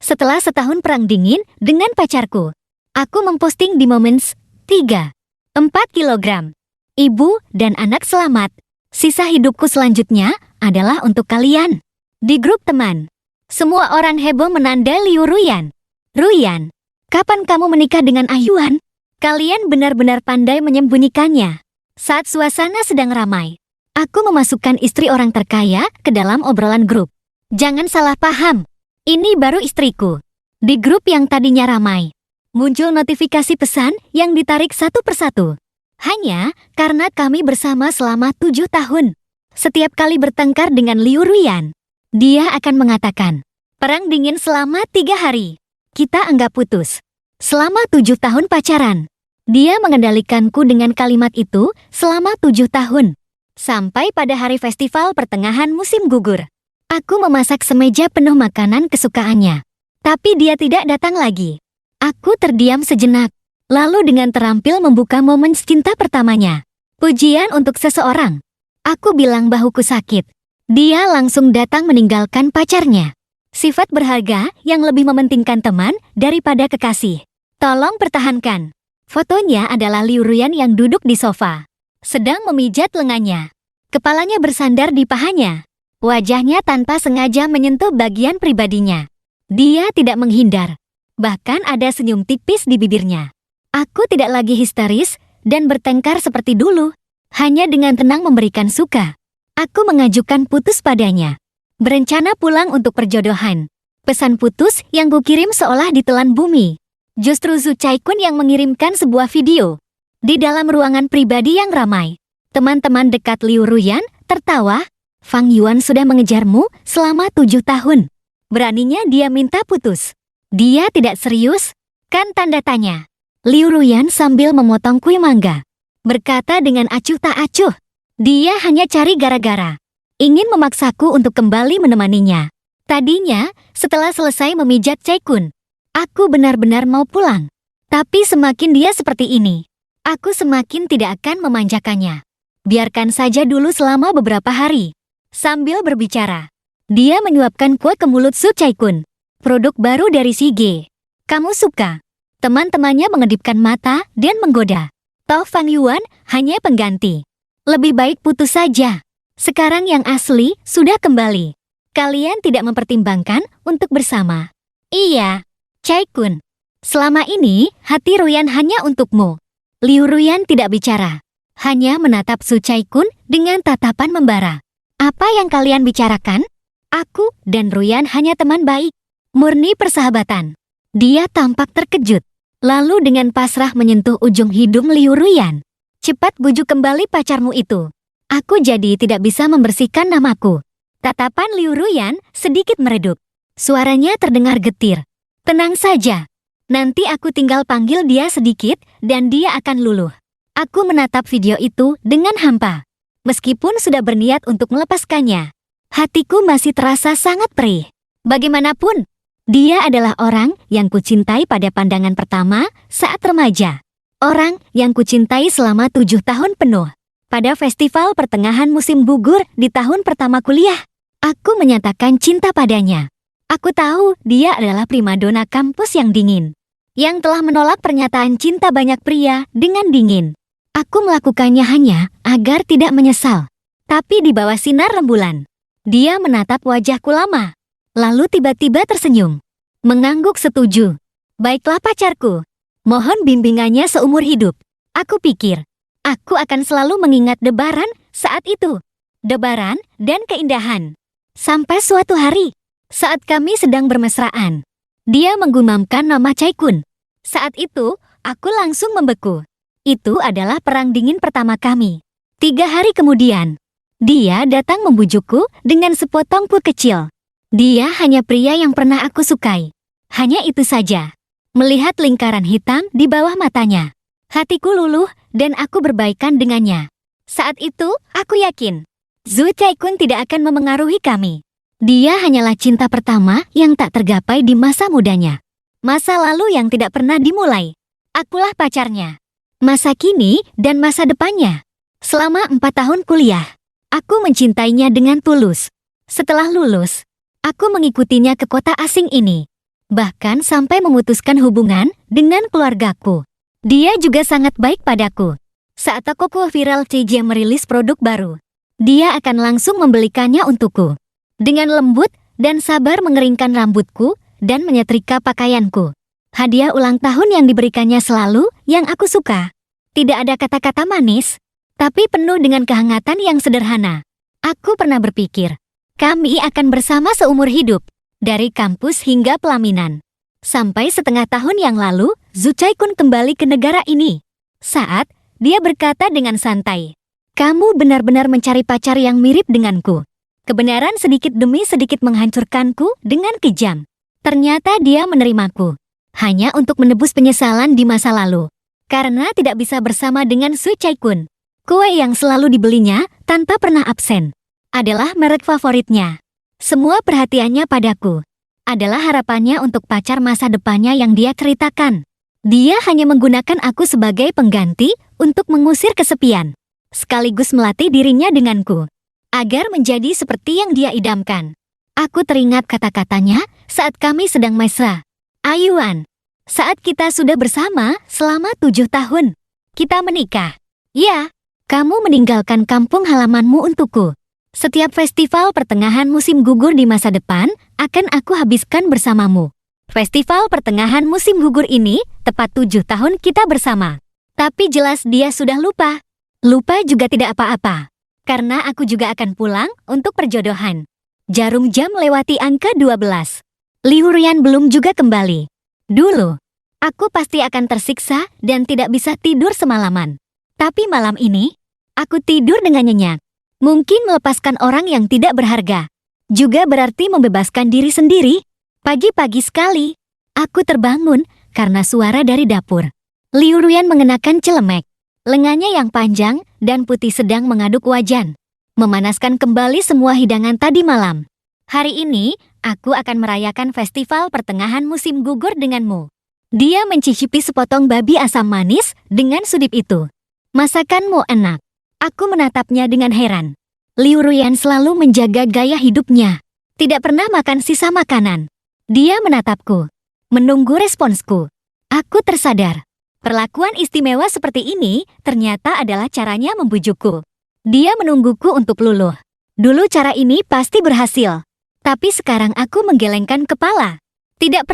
Setelah setahun perang dingin dengan pacarku, aku memposting di Moments 3, 4 kilogram. Ibu dan anak selamat. Sisa hidupku selanjutnya adalah untuk kalian. Di grup teman, semua orang heboh menanda Liu Ruyan. Ruyan, kapan kamu menikah dengan Ahyuan? Kalian benar-benar pandai menyembunyikannya. Saat suasana sedang ramai, aku memasukkan istri orang terkaya ke dalam obrolan grup. Jangan salah paham, ini baru istriku. Di grup yang tadinya ramai, muncul notifikasi pesan yang ditarik satu persatu. Hanya karena kami bersama selama 7 tahun. Setiap kali bertengkar dengan Liu Ruyan, dia akan mengatakan, perang dingin selama 3 hari. Kita anggap putus. Selama 7 tahun pacaran. Dia mengendalikanku dengan kalimat itu selama 7 tahun. Sampai pada hari festival pertengahan musim gugur. Aku memasak semeja penuh makanan kesukaannya. Tapi dia tidak datang lagi. Aku terdiam sejenak. Lalu dengan terampil membuka momen cinta pertamanya. Pujian untuk seseorang. Aku bilang bahuku sakit. Dia langsung datang meninggalkan pacarnya. Sifat berharga yang lebih mementingkan teman daripada kekasih. Tolong pertahankan. Fotonya adalah Liu Ruyan yang duduk di sofa, sedang memijat lengannya. Kepalanya bersandar di pahanya. Wajahnya tanpa sengaja menyentuh bagian pribadinya. Dia tidak menghindar. Bahkan ada senyum tipis di bibirnya. Aku tidak lagi histeris dan bertengkar seperti dulu. Hanya dengan tenang memberikan suka. Aku mengajukan putus padanya. Berencana pulang untuk perjodohan. Pesan putus yang kukirim seolah ditelan bumi. Justru Zhu Caikun yang mengirimkan sebuah video. Di dalam ruangan pribadi yang ramai, teman-teman dekat Liu Ruyan tertawa. Fang Yuan sudah mengejarmu selama 7 tahun. Beraninya dia minta putus. Dia tidak serius? Kan tanda tanya. Liu Ruyan sambil memotong kue mangga. Berkata dengan acuh tak acuh. Dia hanya cari gara-gara. Ingin memaksaku untuk kembali menemaninya. Tadinya, setelah selesai memijat Caikun, aku benar-benar mau pulang. Tapi semakin dia seperti ini, aku semakin tidak akan memanjakannya. Biarkan saja dulu selama beberapa hari. Sambil berbicara, dia menyuapkan kue ke mulut Zhu Caikun. Produk baru dari Sige. Kamu suka? Teman-temannya mengedipkan mata dan menggoda. Toh Fang Yuan hanya pengganti. Lebih baik putus saja. Sekarang yang asli sudah kembali. Kalian tidak mempertimbangkan untuk bersama. Iya, Caikun. Selama ini, hati Ruyan hanya untukmu. Liu Ruyan tidak bicara. Hanya menatap Zhu Caikun dengan tatapan membara. Apa yang kalian bicarakan? Aku dan Ruyan hanya teman baik. Murni persahabatan. Dia tampak terkejut. Lalu dengan pasrah menyentuh ujung hidung Liu Ruyan. Cepat bujuk kembali pacarmu itu. Aku jadi tidak bisa membersihkan namaku. Tatapan Liu Ruyan sedikit meredup. Suaranya terdengar getir. Tenang saja. Nanti aku tinggal panggil dia sedikit dan dia akan luluh. Aku menatap video itu dengan hampa. Meskipun sudah berniat untuk melepaskannya, hatiku masih terasa sangat perih. Bagaimanapun, dia adalah orang yang kucintai pada pandangan pertama saat remaja. Orang yang kucintai selama 7 tahun penuh. Pada festival pertengahan musim gugur di tahun pertama kuliah, aku menyatakan cinta padanya. Aku tahu dia adalah primadona kampus yang dingin, yang telah menolak pernyataan cinta banyak pria dengan dingin. Aku melakukannya hanya agar tidak menyesal. Tapi di bawah sinar rembulan, dia menatap wajahku lama. Lalu tiba-tiba tersenyum. Mengangguk setuju. Baiklah pacarku. Mohon bimbingannya seumur hidup. Aku pikir, aku akan selalu mengingat Debaran saat itu. Debaran dan keindahan. Sampai suatu hari, saat kami sedang bermesraan, dia menggumamkan nama Caikun. Saat itu, aku langsung membeku. Itu adalah perang dingin pertama kami. 3 hari kemudian, dia datang membujukku dengan sepotong kue kecil. Dia hanya pria yang pernah aku sukai. Hanya itu saja. Melihat lingkaran hitam di bawah matanya, hatiku luluh dan aku berbaikan dengannya. Saat itu, aku yakin Zhu Caikun tidak akan memengaruhi kami. Dia hanyalah cinta pertama yang tak tergapai di masa mudanya. Masa lalu yang tidak pernah dimulai. Akulah pacarnya. Masa kini dan masa depannya. Selama 4 tahun kuliah, aku mencintainya dengan tulus. Setelah lulus, aku mengikutinya ke kota asing ini. bahkan sampai memutuskan hubungan dengan keluargaku. Dia juga sangat baik padaku. Saat toko kue viral CJ merilis produk baru, dia akan langsung membelikannya untukku. Dengan lembut dan sabar mengeringkan rambutku dan menyetrika pakaianku. Hadiah ulang tahun yang diberikannya selalu yang aku suka. Tidak ada kata-kata manis, tapi penuh dengan kehangatan yang sederhana. Aku pernah berpikir, kami akan bersama seumur hidup, dari kampus hingga pelaminan. Sampai setengah tahun yang lalu, Zhu Caikun kembali ke negara ini. Saat dia berkata dengan santai, "Kamu benar-benar mencari pacar yang mirip denganku." Kebenaran sedikit demi sedikit menghancurkanku dengan kejam. Ternyata dia menerimaku, hanya untuk menebus penyesalan di masa lalu. Karena tidak bisa bersama dengan Zhu Caikun. Kue yang selalu dibelinya tanpa pernah absen adalah merek favoritnya. Semua perhatiannya padaku adalah harapannya untuk pacar masa depannya yang dia ceritakan. Dia hanya menggunakan aku sebagai pengganti untuk mengusir kesepian, sekaligus melatih dirinya denganku, agar menjadi seperti yang dia idamkan. Aku teringat kata-katanya saat kami sedang mesra. "Ayuan, saat kita sudah bersama selama 7 tahun, kita menikah. Ya, kamu meninggalkan kampung halamanmu untukku. Setiap festival pertengahan musim gugur di masa depan akan aku habiskan bersamamu. Festival pertengahan musim gugur ini tepat 7 tahun kita bersama." Tapi jelas dia sudah lupa. Lupa juga tidak apa-apa, karena aku juga akan pulang untuk perjodohan. Jarum jam lewati angka 12. Liu Ruyan belum juga kembali. Dulu, aku pasti akan tersiksa dan tidak bisa tidur semalaman. Tapi malam ini, aku tidur dengan nyenyak. Mungkin melepaskan orang yang tidak berharga juga berarti membebaskan diri sendiri. Pagi-pagi sekali, aku terbangun karena suara dari dapur. Liu Ruyan mengenakan celemek, lengannya yang panjang dan putih sedang mengaduk wajan, memanaskan kembali semua hidangan tadi malam. "Hari ini, aku akan merayakan festival pertengahan musim gugur denganmu." Dia mencicipi sepotong babi asam manis dengan sudip itu. "Masakanmu enak." Aku menatapnya dengan heran. Liu Ruyan selalu menjaga gaya hidupnya, tidak pernah makan sisa makanan. Dia menatapku, menunggu responsku. Aku tersadar, perlakuan istimewa seperti ini ternyata adalah caranya membujukku. Dia menungguku untuk luluh. Dulu cara ini pasti berhasil, tapi sekarang aku menggelengkan kepala. Tidak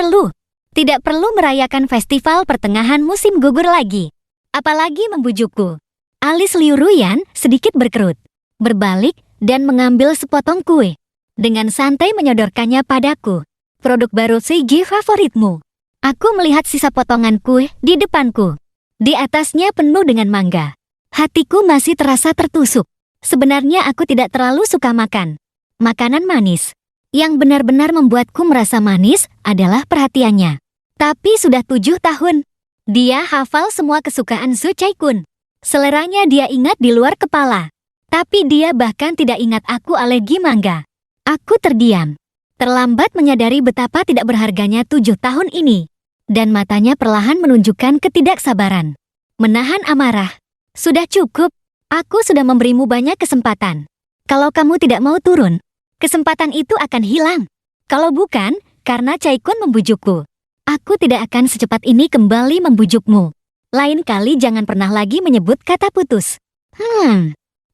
perlu merayakan festival pertengahan musim gugur lagi. Apalagi membujukku. Alis Liu Ruyan sedikit berkerut, berbalik dan mengambil sepotong kue. Dengan santai menyodorkannya padaku. "Produk baru CJ favoritmu." Aku melihat sisa potongan kue di depanku. Di atasnya penuh dengan mangga. Hatiku masih terasa tertusuk. Sebenarnya aku tidak terlalu suka makan makanan manis. Yang benar-benar membuatku merasa manis adalah perhatiannya. Tapi sudah 7 tahun. Dia hafal semua kesukaan Zhu Caikun. Seleranya dia ingat di luar kepala. Tapi dia bahkan tidak ingat aku alergi mangga. Aku terdiam. Terlambat menyadari betapa tidak berharganya 7 tahun ini. Dan matanya perlahan menunjukkan ketidaksabaran. Menahan amarah. "Sudah cukup. Aku sudah memberimu banyak kesempatan. Kalau kamu tidak mau turun, kesempatan itu akan hilang. Kalau bukan, karena Caikun membujukku, aku tidak akan secepat ini kembali membujukmu. Lain kali jangan pernah lagi menyebut kata putus."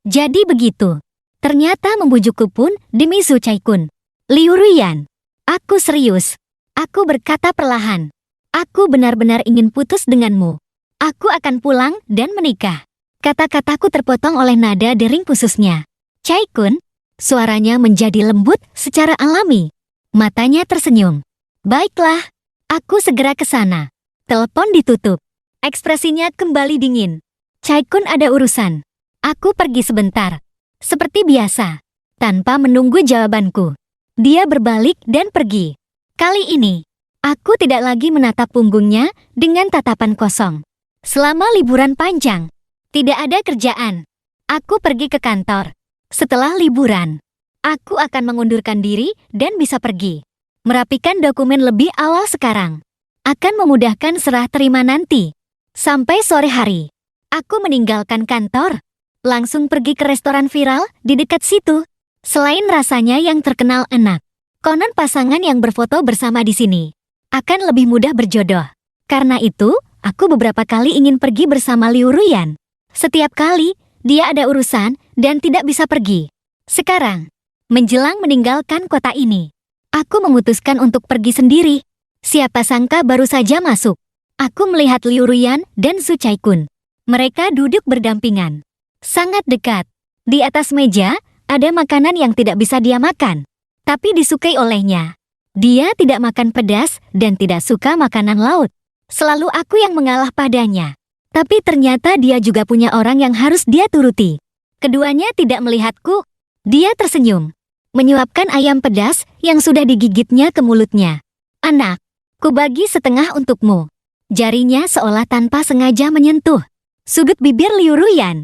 Jadi begitu. Ternyata membujukku pun demi Zhu Caikun. "Liu Ruyan, aku serius." Aku berkata perlahan. "Aku benar-benar ingin putus denganmu. Aku akan pulang dan menikah." Kata-kataku terpotong oleh nada dering khususnya. "Caikun." Suaranya menjadi lembut secara alami. Matanya tersenyum. "Baiklah, aku segera ke sana." Telepon ditutup. Ekspresinya kembali dingin. "Caikun ada urusan. Aku pergi sebentar." Seperti biasa, tanpa menunggu jawabanku, dia berbalik dan pergi. Kali ini, aku tidak lagi menatap punggungnya dengan tatapan kosong. Selama liburan panjang, tidak ada kerjaan. Aku pergi ke kantor. Setelah liburan, aku akan mengundurkan diri dan bisa pergi. Merapikan dokumen lebih awal sekarang. Akan memudahkan serah terima nanti. Sampai sore hari, aku meninggalkan kantor. Langsung pergi ke restoran viral di dekat situ. Selain rasanya yang terkenal enak, konon pasangan yang berfoto bersama di sini akan lebih mudah berjodoh. Karena itu, aku beberapa kali ingin pergi bersama Liu Ruyan. Setiap kali, dia ada urusan dan tidak bisa pergi. Sekarang, menjelang meninggalkan kota ini, aku memutuskan untuk pergi sendiri. Siapa sangka baru saja masuk. Aku melihat Liu Ruyan dan Zhu Caikun. Mereka duduk berdampingan. Sangat dekat. Di atas meja, ada makanan yang tidak bisa dia makan, tapi disukai olehnya. Dia tidak makan pedas dan tidak suka makanan laut. Selalu aku yang mengalah padanya. Tapi ternyata dia juga punya orang yang harus dia turuti. Keduanya tidak melihatku. Dia tersenyum, menyuapkan ayam pedas yang sudah digigitnya ke mulutnya. Anak, kubagi setengah untukmu. Jarinya seolah tanpa sengaja menyentuh sudut bibir Liu Ruyan.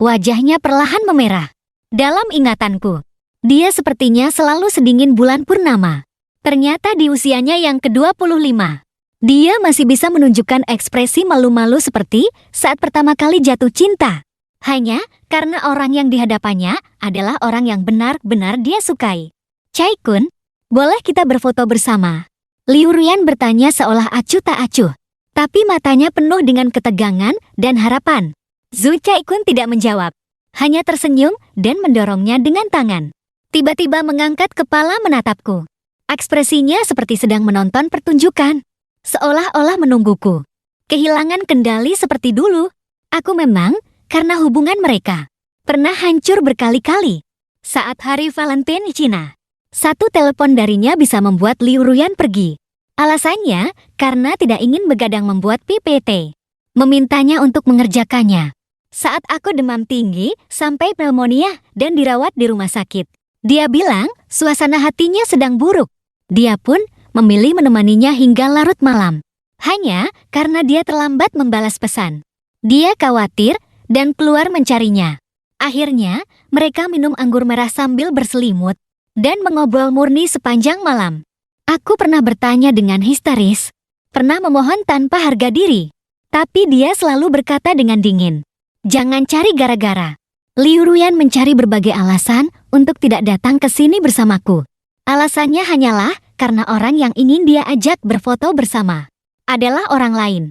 Wajahnya perlahan memerah. Dalam ingatanku, dia sepertinya selalu sedingin bulan purnama. Ternyata di usianya yang ke-25, dia masih bisa menunjukkan ekspresi malu-malu seperti saat pertama kali jatuh cinta. Hanya karena orang yang di hadapannya adalah orang yang benar-benar dia sukai. Caikun, boleh kita berfoto bersama? Liu Ruyan bertanya seolah acuh tak acuh, tapi matanya penuh dengan ketegangan dan harapan. Zhu Caikun tidak menjawab, hanya tersenyum dan mendorongnya dengan tangan. Tiba-tiba mengangkat kepala menatapku. Ekspresinya seperti sedang menonton pertunjukan, seolah-olah menungguku. Kehilangan kendali seperti dulu. Aku memang, karena hubungan mereka, pernah hancur berkali-kali. Saat hari Valentine Cina, satu telepon darinya bisa membuat Liu Ruyan pergi. Alasannya, karena tidak ingin begadang membuat PPT. Memintanya untuk mengerjakannya. Saat aku demam tinggi sampai pneumonia dan dirawat di rumah sakit, dia bilang suasana hatinya sedang buruk. Dia pun memilih menemaninya hingga larut malam. Hanya karena dia terlambat membalas pesan. Dia khawatir dan keluar mencarinya. Akhirnya, mereka minum anggur merah sambil berselimut dan mengobrol murni sepanjang malam. Aku pernah bertanya dengan histeris, pernah memohon tanpa harga diri. Tapi dia selalu berkata dengan dingin, "Jangan cari gara-gara." Liu Ruyan mencari berbagai alasan untuk tidak datang ke sini bersamaku. Alasannya hanyalah karena orang yang ingin dia ajak berfoto bersama adalah orang lain.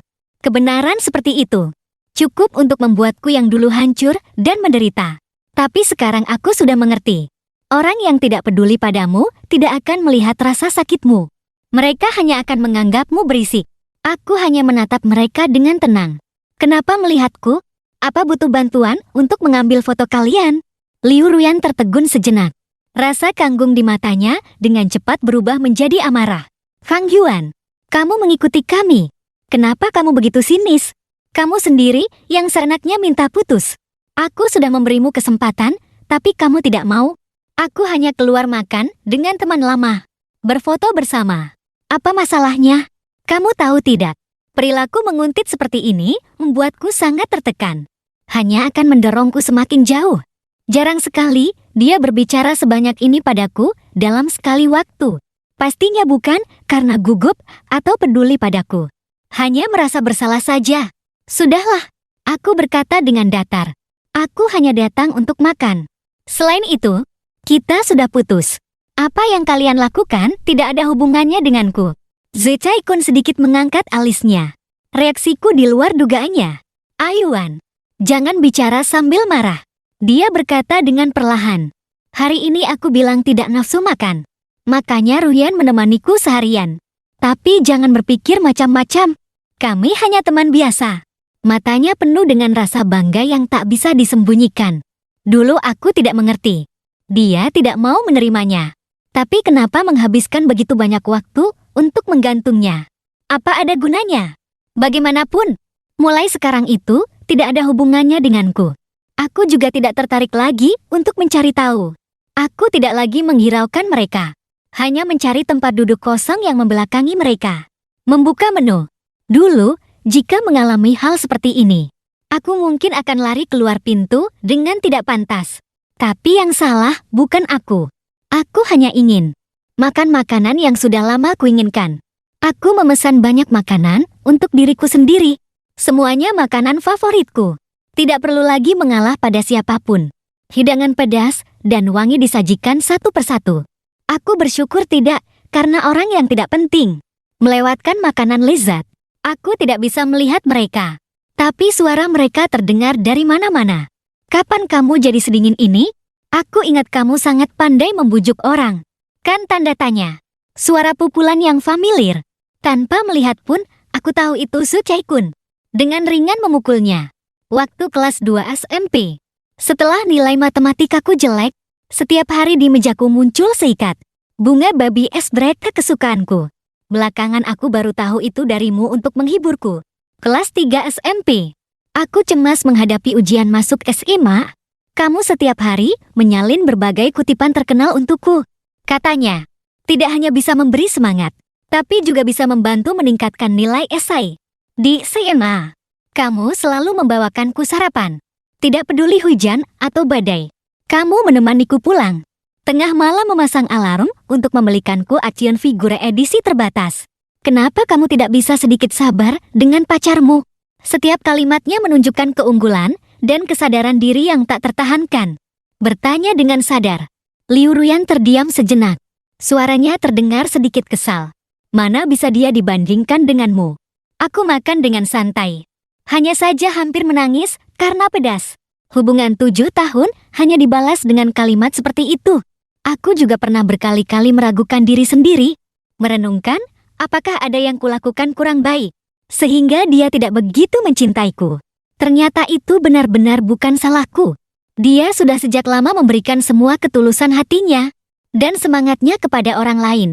Kebenaran seperti itu cukup untuk membuatku yang dulu hancur dan menderita. Tapi sekarang aku sudah mengerti. Orang yang tidak peduli padamu tidak akan melihat rasa sakitmu. Mereka hanya akan menganggapmu berisik. Aku hanya menatap mereka dengan tenang. Kenapa melihatku? Apa butuh bantuan untuk mengambil foto kalian? Liu Ruyan tertegun sejenak. Rasa kanggung di matanya dengan cepat berubah menjadi amarah. Fang Yuan, kamu mengikuti kami. Kenapa kamu begitu sinis? Kamu sendiri yang seenaknya minta putus. Aku sudah memberimu kesempatan, tapi kamu tidak mau. Aku hanya keluar makan dengan teman lama. Berfoto bersama. Apa masalahnya? Kamu tahu tidak? Perilaku menguntit seperti ini membuatku sangat tertekan. Hanya akan mendorongku semakin jauh. Jarang sekali dia berbicara sebanyak ini padaku dalam sekali waktu. Pastinya bukan karena gugup atau peduli padaku. Hanya merasa bersalah saja. Sudahlah, aku berkata dengan datar. Aku hanya datang untuk makan. Selain itu, kita sudah putus. Apa yang kalian lakukan tidak ada hubungannya denganku. Zhu Caikun sedikit mengangkat alisnya. Reaksiku di luar dugaannya. Ayuan, jangan bicara sambil marah. Dia berkata dengan perlahan. Hari ini aku bilang tidak nafsu makan. Makanya Ruyan menemaniku seharian. Tapi jangan berpikir macam-macam. Kami hanya teman biasa. Matanya penuh dengan rasa bangga yang tak bisa disembunyikan. Dulu aku tidak mengerti. Dia tidak mau menerimanya. Tapi kenapa menghabiskan begitu banyak waktu untuk menggantungnya? Apa ada gunanya? Bagaimanapun, mulai sekarang itu tidak ada hubungannya denganku. Aku juga tidak tertarik lagi untuk mencari tahu. Aku tidak lagi menghiraukan mereka. Hanya mencari tempat duduk kosong yang membelakangi mereka. Membuka menu. Dulu, jika mengalami hal seperti ini, aku mungkin akan lari keluar pintu dengan tidak pantas. Tapi yang salah bukan aku. Aku hanya ingin makan makanan yang sudah lama kuinginkan. Aku memesan banyak makanan untuk diriku sendiri. Semuanya makanan favoritku. Tidak perlu lagi mengalah pada siapapun. Hidangan pedas dan wangi disajikan satu persatu. Aku bersyukur tidak karena orang yang tidak penting. melewatkan makanan lezat. Aku tidak bisa melihat mereka. Tapi suara mereka terdengar dari mana-mana. Kapan kamu jadi sedingin ini? Aku ingat kamu sangat pandai membujuk orang. Kan tanda tanya. Suara pukulan yang familiar. Tanpa melihat pun, aku tahu itu Su Chaikun. Dengan ringan memukulnya. Waktu kelas 2 SMP. Setelah nilai matematikaku jelek, setiap hari di mejaku muncul seikat bunga babi es bread kesukaanku. Belakangan aku baru tahu itu darimu untuk menghiburku. Kelas 3 SMP. Aku cemas menghadapi ujian masuk SMA. Kamu setiap hari menyalin berbagai kutipan terkenal untukku. Katanya, tidak hanya bisa memberi semangat, tapi juga bisa membantu meningkatkan nilai esai. Di SMA, kamu selalu membawakanku sarapan. Tidak peduli hujan atau badai. Kamu menemaniku pulang. Tengah malam memasang alarm untuk membelikanku action figure edisi terbatas. Kenapa kamu tidak bisa sedikit sabar dengan pacarmu? Setiap kalimatnya menunjukkan keunggulan dan kesadaran diri yang tak tertahankan. Bertanya dengan sadar. Liu Ruyan terdiam sejenak. Suaranya terdengar sedikit kesal. Mana bisa dia dibandingkan denganmu? Aku makan dengan santai. Hanya saja hampir menangis karena pedas. Hubungan 7 tahun hanya dibalas dengan kalimat seperti itu. Aku juga pernah berkali-kali meragukan diri sendiri. Merenungkan, apakah ada yang kulakukan kurang baik, sehingga dia tidak begitu mencintaiku. Ternyata itu benar-benar bukan salahku. Dia sudah sejak lama memberikan semua ketulusan hatinya dan semangatnya kepada orang lain.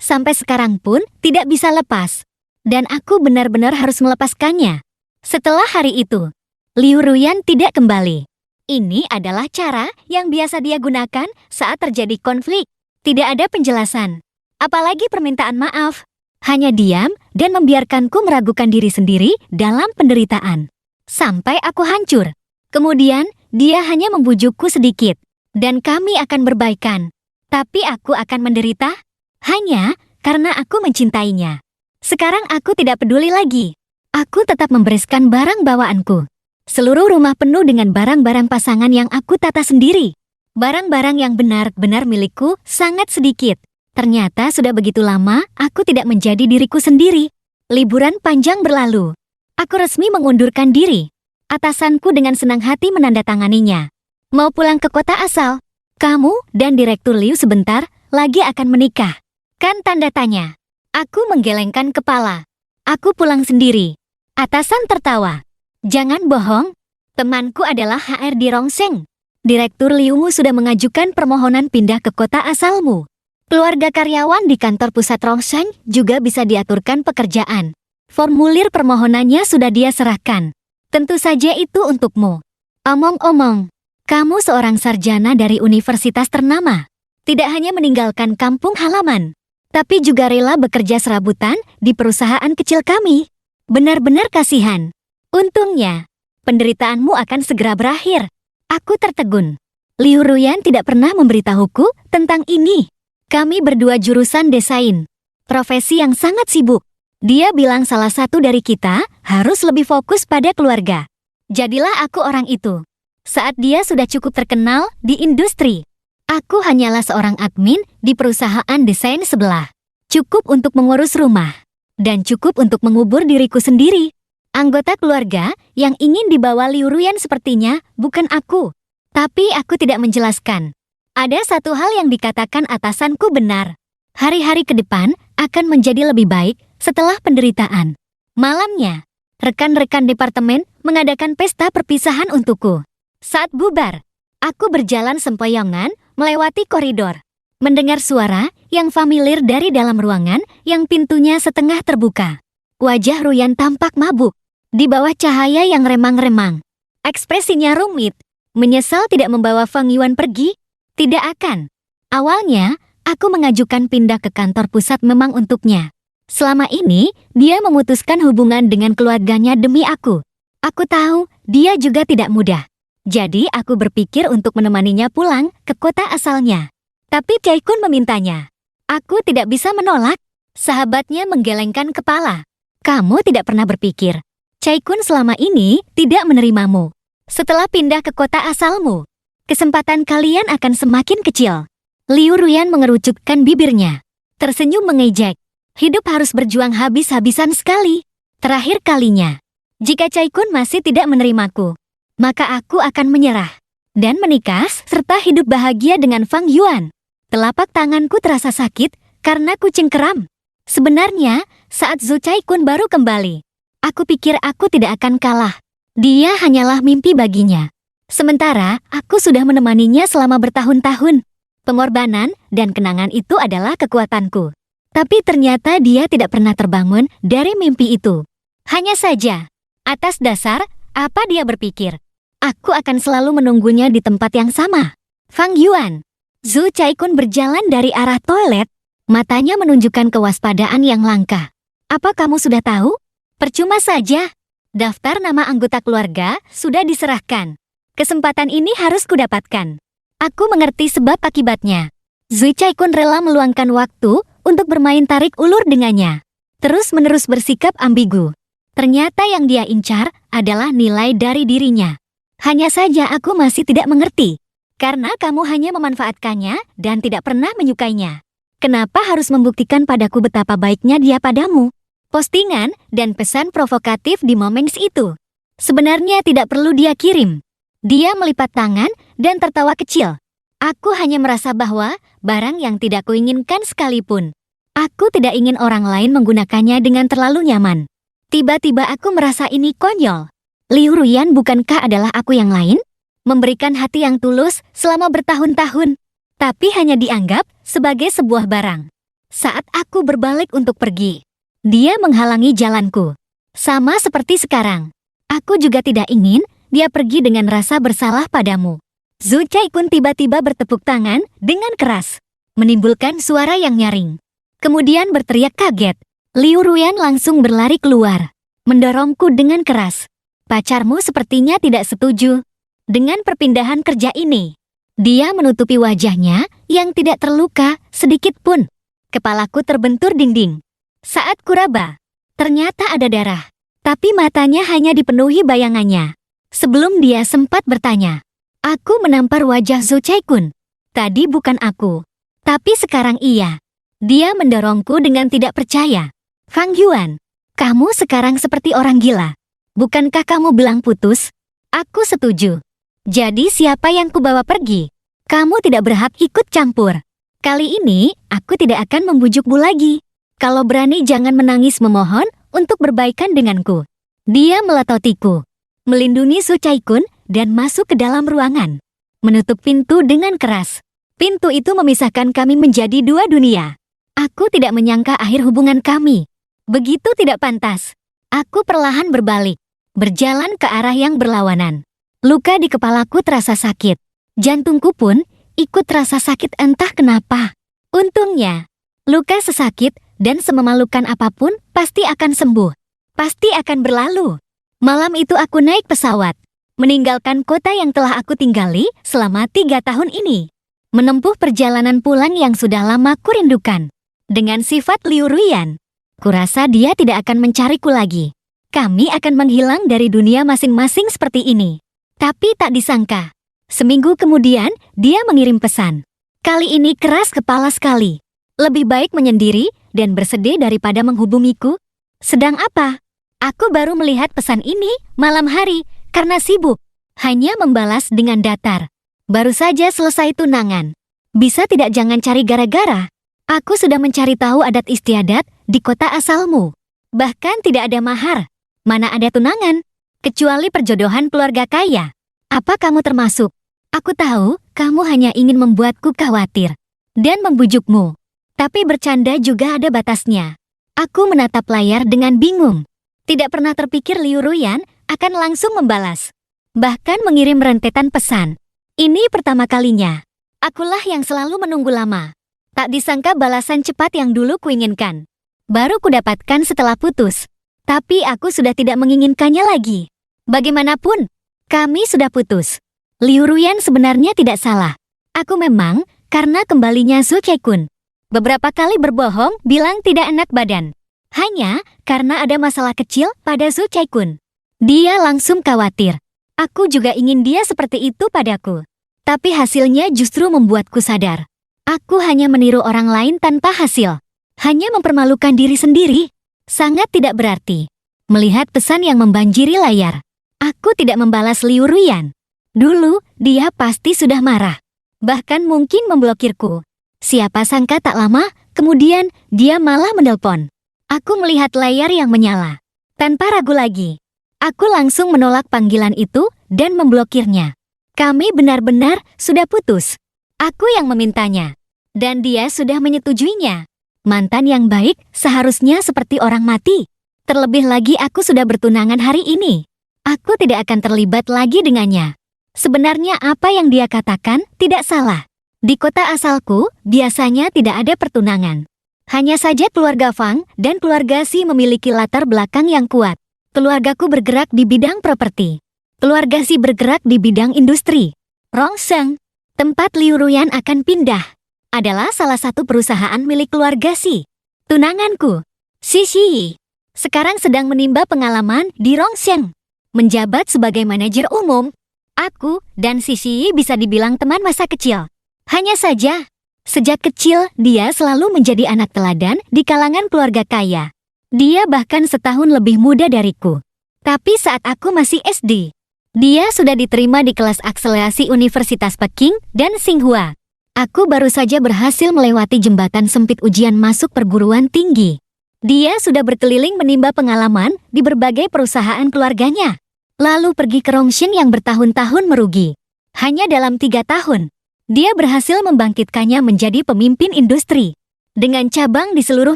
Sampai sekarang pun tidak bisa lepas. Dan aku benar-benar harus melepaskannya. Setelah hari itu, Liu Ruyan tidak kembali. Ini adalah cara yang biasa dia gunakan saat terjadi konflik. Tidak ada penjelasan, apalagi permintaan maaf. Hanya diam dan membiarkanku meragukan diri sendiri dalam penderitaan. Sampai aku hancur. Kemudian, dia hanya membujukku sedikit. Dan kami akan berbaikan. Tapi aku akan menderita hanya karena aku mencintainya. Sekarang aku tidak peduli lagi. Aku tetap membereskan barang bawaanku. Seluruh rumah penuh dengan barang-barang pasangan yang aku tata sendiri. Barang-barang yang benar-benar milikku sangat sedikit. Ternyata sudah begitu lama aku tidak menjadi diriku sendiri. Liburan panjang berlalu. Aku resmi mengundurkan diri. Atasanku dengan senang hati menandatanganinya. Mau pulang ke kota asal. Kamu dan Direktur Liu sebentar lagi akan menikah. Kan tanda tanya. Aku menggelengkan kepala. Aku pulang sendiri. Atasan tertawa. Jangan bohong, temanku adalah HR di Rongseng. Direktur Liumu sudah mengajukan permohonan pindah ke kota asalmu. Keluarga karyawan di kantor pusat Rongseng juga bisa diaturkan pekerjaan. Formulir permohonannya sudah dia serahkan. Tentu saja itu untukmu. Omong-omong, kamu seorang sarjana dari universitas ternama. Tidak hanya meninggalkan kampung halaman, tapi juga rela bekerja serabutan di perusahaan kecil kami. Benar-benar kasihan. Untungnya, penderitaanmu akan segera berakhir. Aku tertegun. Liu Ruyan tidak pernah memberitahuku tentang ini. Kami berdua jurusan desain. Profesi yang sangat sibuk. Dia bilang salah satu dari kita harus lebih fokus pada keluarga. Jadilah aku orang itu. Saat dia sudah cukup terkenal di industri. Aku hanyalah seorang admin di perusahaan desain sebelah. Cukup untuk mengurus rumah. Dan cukup untuk mengubur diriku sendiri. Anggota keluarga yang ingin dibawa Liu Ruyan sepertinya bukan aku. Tapi aku tidak menjelaskan. Ada satu hal yang dikatakan atasanku benar. Hari-hari ke depan akan menjadi lebih baik setelah penderitaan. Malamnya, rekan-rekan departemen mengadakan pesta perpisahan untukku. Saat bubar, aku berjalan sempoyongan melewati koridor. Mendengar suara yang familiar dari dalam ruangan yang pintunya setengah terbuka. Wajah Ruyan tampak mabuk. Di bawah cahaya yang remang-remang. Ekspresinya rumit. Menyesal tidak membawa Feng Yuan pergi? Tidak akan. Awalnya, aku mengajukan pindah ke kantor pusat memang untuknya. Selama ini, dia memutuskan hubungan dengan keluarganya demi aku. Aku tahu, dia juga tidak mudah. Jadi aku berpikir untuk menemaninya pulang ke kota asalnya. Tapi Chaikun memintanya. Aku tidak bisa menolak. Sahabatnya menggelengkan kepala. Kamu tidak pernah berpikir Chaikun selama ini tidak menerimamu. Setelah pindah ke kota asalmu, kesempatan kalian akan semakin kecil. Liu Ruyan mengerucutkan bibirnya. Tersenyum mengejek. Hidup harus berjuang habis-habisan sekali. Terakhir kalinya. Jika Cai-kun masih tidak menerimaku, maka aku akan menyerah dan menikah serta hidup bahagia dengan Fang Yuan. Telapak tanganku terasa sakit karena kucing keram. Sebenarnya, saat Zhu Cai-kun baru kembali, aku pikir aku tidak akan kalah. Dia hanyalah mimpi baginya. Sementara, aku sudah menemaninya selama bertahun-tahun. Pengorbanan dan kenangan itu adalah kekuatanku. Tapi ternyata dia tidak pernah terbangun dari mimpi itu. Hanya saja, atas dasar apa dia berpikir, aku akan selalu menunggunya di tempat yang sama. Fang Yuan. Zhu Cai-kun berjalan dari arah toilet. Matanya menunjukkan kewaspadaan yang langka. Apa kamu sudah tahu? Percuma saja. Daftar nama anggota keluarga sudah diserahkan. Kesempatan ini harus kudapatkan. Aku mengerti sebab akibatnya. Zhu Cai-kun rela meluangkan waktu untuk bermain tarik ulur dengannya. Terus-menerus bersikap ambigu. Ternyata yang dia incar adalah nilai dari dirinya. Hanya saja aku masih tidak mengerti. Karena kamu hanya memanfaatkannya dan tidak pernah menyukainya. Kenapa harus membuktikan padaku betapa baiknya dia padamu? Postingan dan pesan provokatif di Moments itu sebenarnya tidak perlu dia kirim. Dia melipat tangan dan tertawa kecil. Aku hanya merasa bahwa barang yang tidak kuinginkan sekalipun. Aku tidak ingin orang lain menggunakannya dengan terlalu nyaman. Tiba-tiba aku merasa ini konyol. Liu Ruyan bukankah adalah aku yang lain? Memberikan hati yang tulus selama bertahun-tahun. Tapi hanya dianggap sebagai sebuah barang. Saat aku berbalik untuk pergi, dia menghalangi jalanku. Sama seperti sekarang. Aku juga tidak ingin dia pergi dengan rasa bersalah padamu. Zhu Cai-kun tiba-tiba bertepuk tangan dengan keras, menimbulkan suara yang nyaring. Kemudian berteriak kaget. Liu Ruyan langsung berlari keluar, mendorongku dengan keras. Pacarmu sepertinya tidak setuju dengan perpindahan kerja ini. Dia menutupi wajahnya yang tidak terluka sedikit pun. Kepalaku terbentur dinding. Saat kuraba, ternyata ada darah. Tapi matanya hanya dipenuhi bayangannya. Sebelum dia sempat bertanya, aku menampar wajah Zhu Cai-kun. Tadi bukan aku, tapi sekarang iya. Dia mendorongku dengan tidak percaya. Fang Yuan, kamu sekarang seperti orang gila. Bukankah kamu bilang putus? Aku setuju. Jadi siapa yang kubawa pergi? Kamu tidak berhak ikut campur. Kali ini, aku tidak akan membujukmu lagi. Kalau berani jangan menangis memohon untuk berbaikan denganku. Dia melatotiku, melindungi Zhu Cai-kun dan masuk ke dalam ruangan. Menutup pintu dengan keras. Pintu itu memisahkan kami menjadi dua dunia. Aku tidak menyangka akhir hubungan kami begitu tidak pantas. Aku perlahan berbalik, berjalan ke arah yang berlawanan. Luka di kepalaku terasa sakit. Jantungku pun ikut terasa sakit entah kenapa. Untungnya, luka sesakit dan sememalukan apapun pasti akan sembuh. Pasti akan berlalu. Malam itu aku naik pesawat, meninggalkan kota yang telah aku tinggali selama 3 tahun ini. Menempuh perjalanan pulang yang sudah lama kurindukan. Dengan sifat Liu Ruyan, kurasa dia tidak akan mencariku lagi. Kami akan menghilang dari dunia masing-masing seperti ini. Tapi tak disangka, seminggu kemudian dia mengirim pesan. Kali ini keras kepala sekali. Lebih baik menyendiri dan bersedih daripada menghubungiku. Sedang apa? Aku baru melihat pesan ini malam hari karena sibuk. Hanya membalas dengan datar. Baru saja selesai tunangan. Bisa tidak jangan cari gara-gara? Aku sudah mencari tahu adat istiadat di kota asalmu. Bahkan tidak ada mahar. Mana ada tunangan? Kecuali perjodohan keluarga kaya. Apa kamu termasuk? Aku tahu kamu hanya ingin membuatku khawatir dan membujukmu. Tapi bercanda juga ada batasnya. Aku menatap layar dengan bingung. Tidak pernah terpikir Liu Ruyan akan langsung membalas. Bahkan mengirim rentetan pesan. Ini pertama kalinya. Akulah yang selalu menunggu lama. Tak disangka balasan cepat yang dulu kuinginkan. Baru kudapatkan setelah putus. Tapi aku sudah tidak menginginkannya lagi. Bagaimanapun, kami sudah putus. Liu Ruyan sebenarnya tidak salah. Aku memang karena kembalinya Zhu Cai-kun. Beberapa kali berbohong bilang tidak enak badan. Hanya karena ada masalah kecil pada Zhu Cai-kun. Dia langsung khawatir. Aku juga ingin dia seperti itu padaku. Tapi hasilnya justru membuatku sadar. Aku hanya meniru orang lain tanpa hasil. Hanya mempermalukan diri sendiri. Sangat tidak berarti. Melihat pesan yang membanjiri layar, aku tidak membalas Liu Ruyan. Dulu, dia pasti sudah marah. Bahkan mungkin memblokirku. Siapa sangka tak lama, kemudian dia malah menelpon. Aku melihat layar yang menyala. Tanpa ragu lagi, aku langsung menolak panggilan itu dan memblokirnya. Kami benar-benar sudah putus. Aku yang memintanya. Dan dia sudah menyetujuinya. Mantan yang baik seharusnya seperti orang mati. Terlebih lagi aku sudah bertunangan hari ini. Aku tidak akan terlibat lagi dengannya. Sebenarnya apa yang dia katakan tidak salah. Di kota asalku, biasanya tidak ada pertunangan. Hanya saja keluarga Fang dan keluarga Si memiliki latar belakang yang kuat. Keluargaku bergerak di bidang properti. Keluarga Si bergerak di bidang industri. Rongseng, tempat Liu Ruyan akan pindah, adalah salah satu perusahaan milik keluarga Si. Tunanganku, Si Shi, sekarang sedang menimba pengalaman di Rongseng. Menjabat sebagai manajer umum. Aku dan Si Shi bisa dibilang teman masa kecil. Hanya saja, sejak kecil dia selalu menjadi anak teladan di kalangan keluarga kaya. Dia bahkan setahun lebih muda dariku. Tapi saat aku masih SD, dia sudah diterima di kelas akselerasi Universitas Peking dan Tsinghua. Aku baru saja berhasil melewati jembatan sempit ujian masuk perguruan tinggi. Dia sudah berkeliling menimba pengalaman di berbagai perusahaan keluarganya. Lalu pergi ke Rongseng yang bertahun-tahun merugi. Hanya dalam 3 tahun, dia berhasil membangkitkannya menjadi pemimpin industri. Dengan cabang di seluruh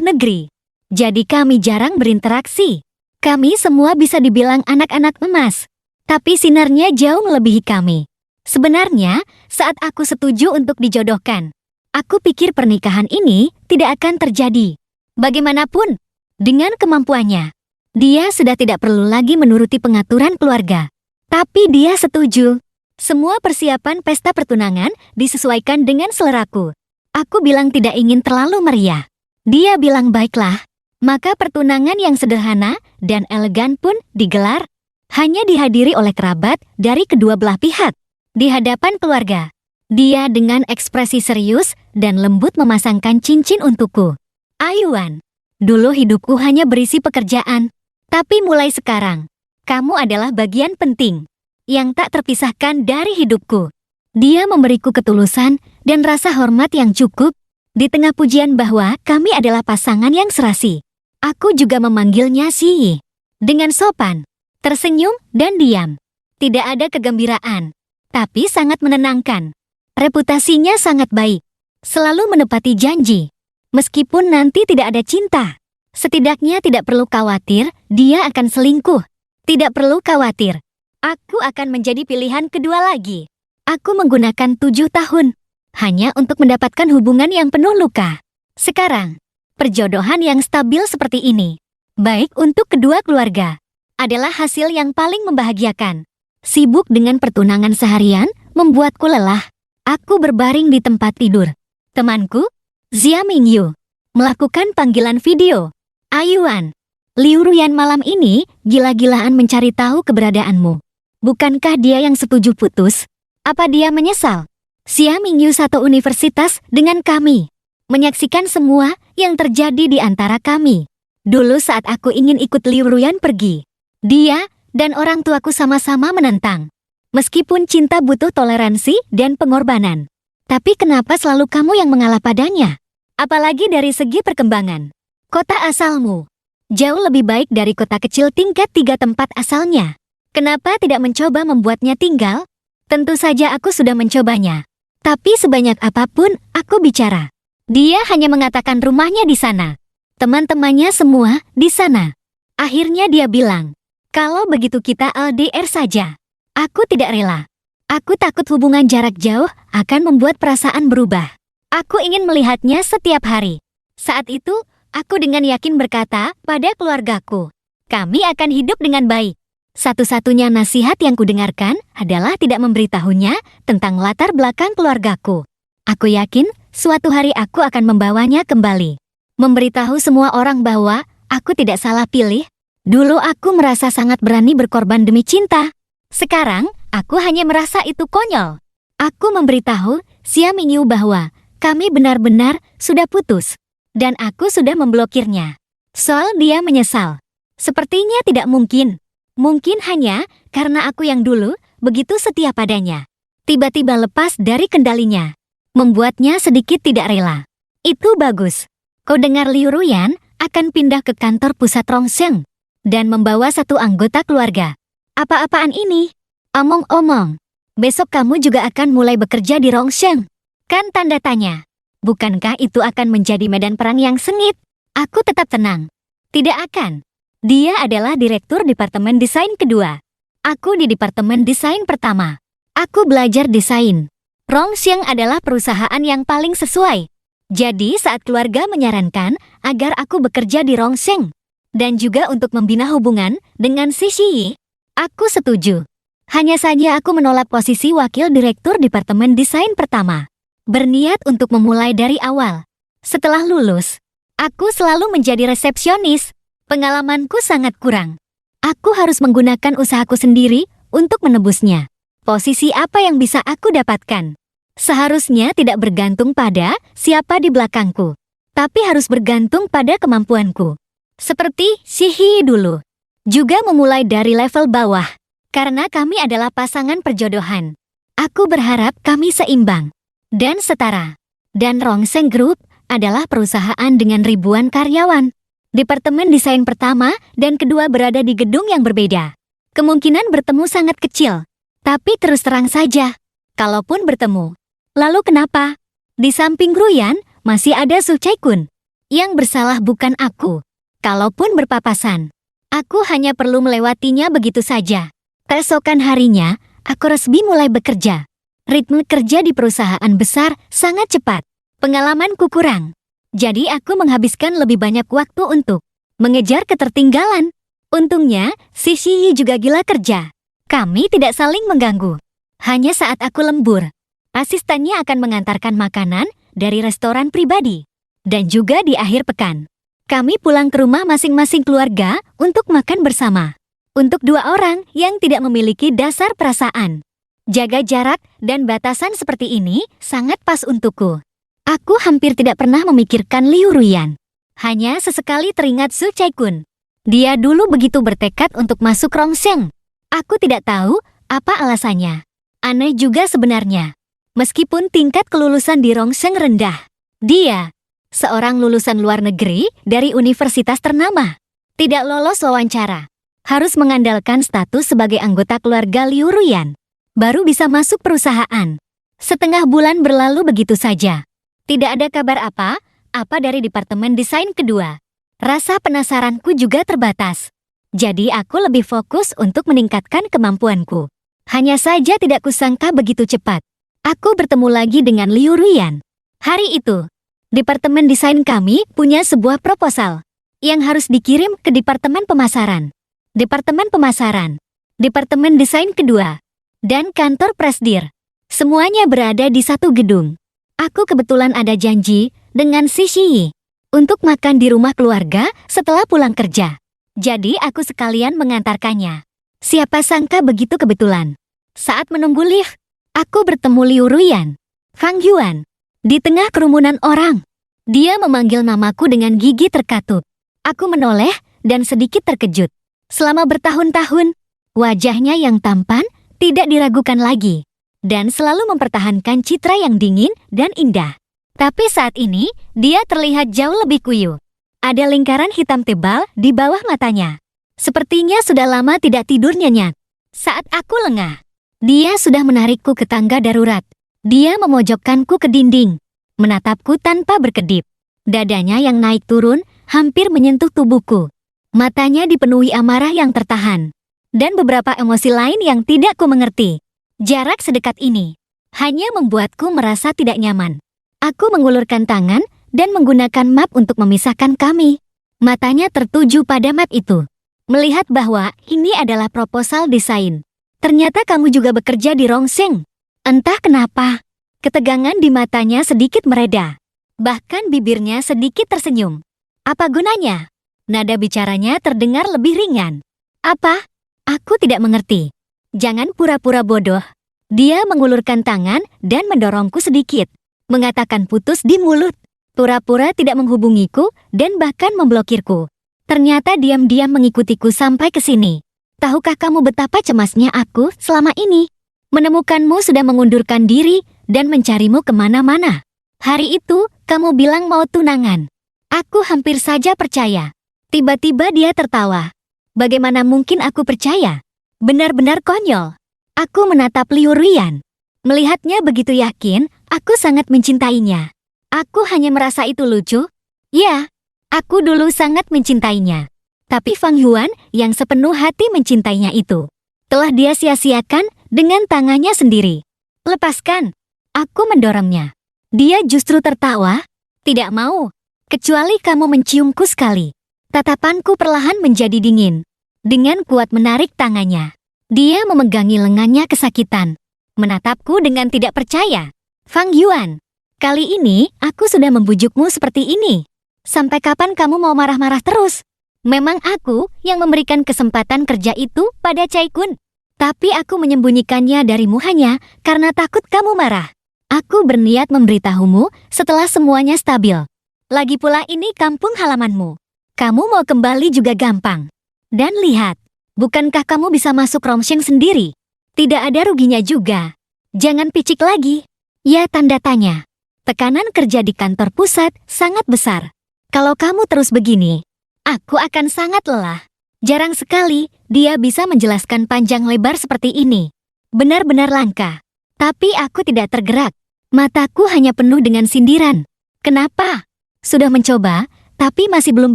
negeri. Jadi kami jarang berinteraksi. Kami semua bisa dibilang anak-anak emas. Tapi sinarnya jauh melebihi kami. Sebenarnya, saat aku setuju untuk dijodohkan, aku pikir pernikahan ini tidak akan terjadi. Bagaimanapun, dengan kemampuannya, dia sudah tidak perlu lagi menuruti pengaturan keluarga. Tapi dia setuju. Semua persiapan pesta pertunangan disesuaikan dengan seleraku. Aku bilang tidak ingin terlalu meriah. Dia bilang baiklah. Maka pertunangan yang sederhana dan elegan pun digelar. Hanya dihadiri oleh kerabat dari kedua belah pihak. Di hadapan keluarga, dia dengan ekspresi serius dan lembut memasangkan cincin untukku. Ayuan, dulu hidupku hanya berisi pekerjaan. Tapi mulai sekarang, kamu adalah bagian penting yang tak terpisahkan dari hidupku. Dia memberiku ketulusan dan rasa hormat yang cukup. Di tengah pujian bahwa kami adalah pasangan yang serasi, aku juga memanggilnya Si. Dengan sopan, tersenyum dan diam. Tidak ada kegembiraan, tapi sangat menenangkan. Reputasinya sangat baik. Selalu menepati janji. Meskipun nanti tidak ada cinta. Setidaknya tidak perlu khawatir dia akan selingkuh. Tidak perlu khawatir. Aku akan menjadi pilihan kedua lagi. Aku menggunakan 7 tahun. Hanya untuk mendapatkan hubungan yang penuh luka. Sekarang, perjodohan yang stabil seperti ini, baik untuk kedua keluarga, adalah hasil yang paling membahagiakan. Sibuk dengan pertunangan seharian, membuatku lelah. Aku berbaring di tempat tidur. Temanku, Xia Mingyu, melakukan panggilan video. Ayuan, Liu Ruyan malam ini gila-gilaan mencari tahu keberadaanmu. Bukankah dia yang setuju putus? Apa dia menyesal? Xia Mingyu satu universitas dengan kami. Menyaksikan semua yang terjadi di antara kami. Dulu saat aku ingin ikut Liu Ruyan pergi, dia dan orang tuaku sama-sama menentang. Meskipun cinta butuh toleransi dan pengorbanan. Tapi kenapa selalu kamu yang mengalah padanya? Apalagi dari segi perkembangan. Kota asalmu jauh lebih baik dari kota kecil tingkat 3 tempat asalnya. Kenapa tidak mencoba membuatnya tinggal? Tentu saja aku sudah mencobanya. Tapi sebanyak apapun aku bicara, dia hanya mengatakan rumahnya di sana. Teman-temannya semua di sana. Akhirnya dia bilang, kalau begitu kita LDR saja. Aku tidak rela. Aku takut hubungan jarak jauh akan membuat perasaan berubah. Aku ingin melihatnya setiap hari. Saat itu, aku dengan yakin berkata pada keluargaku, kami akan hidup dengan baik. Satu-satunya nasihat yang kudengarkan adalah tidak memberitahunya tentang latar belakang keluargaku. Aku yakin suatu hari aku akan membawanya kembali. Memberitahu semua orang bahwa aku tidak salah pilih. Dulu aku merasa sangat berani berkorban demi cinta. Sekarang, aku hanya merasa itu konyol. Aku memberitahu Xia Mingyu bahwa kami benar-benar sudah putus. Dan aku sudah memblokirnya. Soal dia menyesal. Sepertinya tidak mungkin. Mungkin hanya karena aku yang dulu begitu setia padanya. Tiba-tiba lepas dari kendalinya. Membuatnya sedikit tidak rela. Itu bagus. Kau dengar Liu Ruyan akan pindah ke kantor pusat Rongsheng dan membawa satu anggota keluarga. Apa-apaan ini? Omong-omong, besok kamu juga akan mulai bekerja di Rongsheng. Kan tanda tanya. Bukankah itu akan menjadi medan perang yang sengit? Aku tetap tenang. Tidak akan. Dia adalah direktur departemen desain kedua. Aku di departemen desain pertama. Aku belajar desain. Rongsheng adalah perusahaan yang paling sesuai. Jadi saat keluarga menyarankan agar aku bekerja di Rongsheng dan juga untuk membina hubungan dengan si Shi, aku setuju. Hanya saja aku menolak posisi wakil direktur departemen desain pertama. Berniat untuk memulai dari awal. Setelah lulus, aku selalu menjadi resepsionis. Pengalamanku sangat kurang. Aku harus menggunakan usahaku sendiri untuk menebusnya. Posisi apa yang bisa aku dapatkan? Seharusnya tidak bergantung pada siapa di belakangku, tapi harus bergantung pada kemampuanku. Seperti Shihi dulu. Juga memulai dari level bawah. Karena kami adalah pasangan perjodohan. Aku berharap kami seimbang dan setara. Dan Rongsheng Group adalah perusahaan dengan ribuan karyawan. Departemen desain pertama dan kedua berada di gedung yang berbeda. Kemungkinan bertemu sangat kecil. Tapi terus terang saja, kalaupun bertemu. Lalu kenapa? Di samping Ruyan, masih ada Su Chaikun. Yang bersalah bukan aku. Kalaupun berpapasan, aku hanya perlu melewatinya begitu saja. Keesokan harinya, aku resmi mulai bekerja. Ritme kerja di perusahaan besar sangat cepat. Pengalamanku kurang. Jadi aku menghabiskan lebih banyak waktu untuk mengejar ketertinggalan. Untungnya, si Shi juga gila kerja. Kami tidak saling mengganggu. Hanya saat aku lembur, asistennya akan mengantarkan makanan dari restoran pribadi. Dan juga di akhir pekan, kami pulang ke rumah masing-masing keluarga untuk makan bersama. Untuk dua orang yang tidak memiliki dasar perasaan, jaga jarak dan batasan seperti ini sangat pas untukku. Aku hampir tidak pernah memikirkan Liu Ruyan. Hanya sesekali teringat Su Chaikun. Dia dulu begitu bertekad untuk masuk Rongsheng. Aku tidak tahu apa alasannya. Aneh juga sebenarnya. Meskipun tingkat kelulusan di Rongsheng rendah, dia, seorang lulusan luar negeri dari universitas ternama, tidak lolos wawancara. Harus mengandalkan status sebagai anggota keluarga Liu Ruyan. Baru bisa masuk perusahaan. Setengah bulan berlalu begitu saja. Tidak ada kabar apa dari departemen desain kedua. Rasa penasaranku juga terbatas. Jadi aku lebih fokus untuk meningkatkan kemampuanku. Hanya saja tidak kusangka begitu cepat. Aku bertemu lagi dengan Liu Ruyan. Hari itu, departemen desain kami punya sebuah proposal yang harus dikirim ke departemen pemasaran. Departemen pemasaran, departemen desain kedua, dan kantor presdir. Semuanya berada di satu gedung. Aku kebetulan ada janji dengan si Shi untuk makan di rumah keluarga setelah pulang kerja. Jadi aku sekalian mengantarkannya. Siapa sangka begitu kebetulan. Saat menunggu lift, aku bertemu Liu Ruyan, Fang Yuan, di tengah kerumunan orang. Dia memanggil namaku dengan gigi terkatup. Aku menoleh dan sedikit terkejut. Selama bertahun-tahun, wajahnya yang tampan tidak diragukan lagi. Dan selalu mempertahankan citra yang dingin dan indah. Tapi saat ini, dia terlihat jauh lebih kuyuh. Ada lingkaran hitam tebal di bawah matanya. Sepertinya sudah lama tidak tidur nyenyak. Saat aku lengah, dia sudah menarikku ke tangga darurat. Dia memojokkanku ke dinding, menatapku tanpa berkedip. Dadanya yang naik turun hampir menyentuh tubuhku. Matanya dipenuhi amarah yang tertahan. Dan beberapa emosi lain yang tidak ku mengerti. Jarak sedekat ini hanya membuatku merasa tidak nyaman. Aku mengulurkan tangan dan menggunakan map untuk memisahkan kami. Matanya tertuju pada map itu. Melihat bahwa ini adalah proposal desain. Ternyata kamu juga bekerja di Rongsheng. Entah kenapa, ketegangan di matanya sedikit mereda. Bahkan bibirnya sedikit tersenyum. Apa gunanya? Nada bicaranya terdengar lebih ringan. Apa? Aku tidak mengerti. Jangan pura-pura bodoh. Dia mengulurkan tangan dan mendorongku sedikit. Mengatakan putus di mulut. Pura-pura tidak menghubungiku dan bahkan memblokirku. Ternyata diam-diam mengikutiku sampai ke sini. Tahukah kamu betapa cemasnya aku selama ini? Menemukanmu sudah mengundurkan diri dan mencarimu kemana-mana. Hari itu, kamu bilang mau tunangan. Aku hampir saja percaya. Tiba-tiba dia tertawa. Bagaimana mungkin aku percaya? Benar-benar konyol. Aku menatap Liu Ruyan. Melihatnya begitu yakin, aku sangat mencintainya. Aku hanya merasa itu lucu. Ya, aku dulu sangat mencintainya. Tapi Fang Yuan yang sepenuh hati mencintainya itu telah dia sia-siakan dengan tangannya sendiri. Lepaskan. Aku mendorongnya. Dia justru tertawa. Tidak mau. Kecuali kamu menciumku sekali. Tatapanku perlahan menjadi dingin. Dengan kuat menarik tangannya. Dia memegangi lengannya kesakitan. Menatapku dengan tidak percaya. Fang Yuan, kali ini aku sudah membujukmu seperti ini. Sampai kapan kamu mau marah-marah terus? Memang aku yang memberikan kesempatan kerja itu pada Cai Kun. Tapi aku menyembunyikannya darimu hanya karena takut kamu marah. Aku berniat memberitahumu setelah semuanya stabil. Lagi pula ini kampung halamanmu. Kamu mau kembali juga gampang. Dan lihat, bukankah kamu bisa masuk Romsheng sendiri? Tidak ada ruginya juga. Jangan picik lagi. Ya, tanda tanya. Tekanan kerja di kantor pusat sangat besar. Kalau kamu terus begini, aku akan sangat lelah. Jarang sekali dia bisa menjelaskan panjang lebar seperti ini. Benar-benar langka. Tapi aku tidak tergerak. Mataku hanya penuh dengan sindiran. Kenapa? Sudah mencoba, tapi masih belum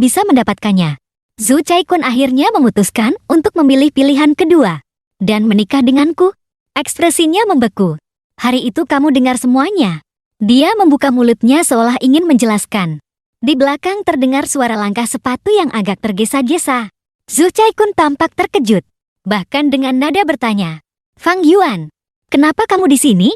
bisa mendapatkannya. Zhu Caikun akhirnya memutuskan untuk memilih pilihan kedua. Dan menikah denganku. Ekspresinya membeku. Hari itu kamu dengar semuanya. Dia membuka mulutnya seolah ingin menjelaskan. Di belakang terdengar suara langkah sepatu yang agak tergesa-gesa. Zhu Caikun tampak terkejut. Bahkan dengan nada bertanya. Fang Yuan, kenapa kamu di sini?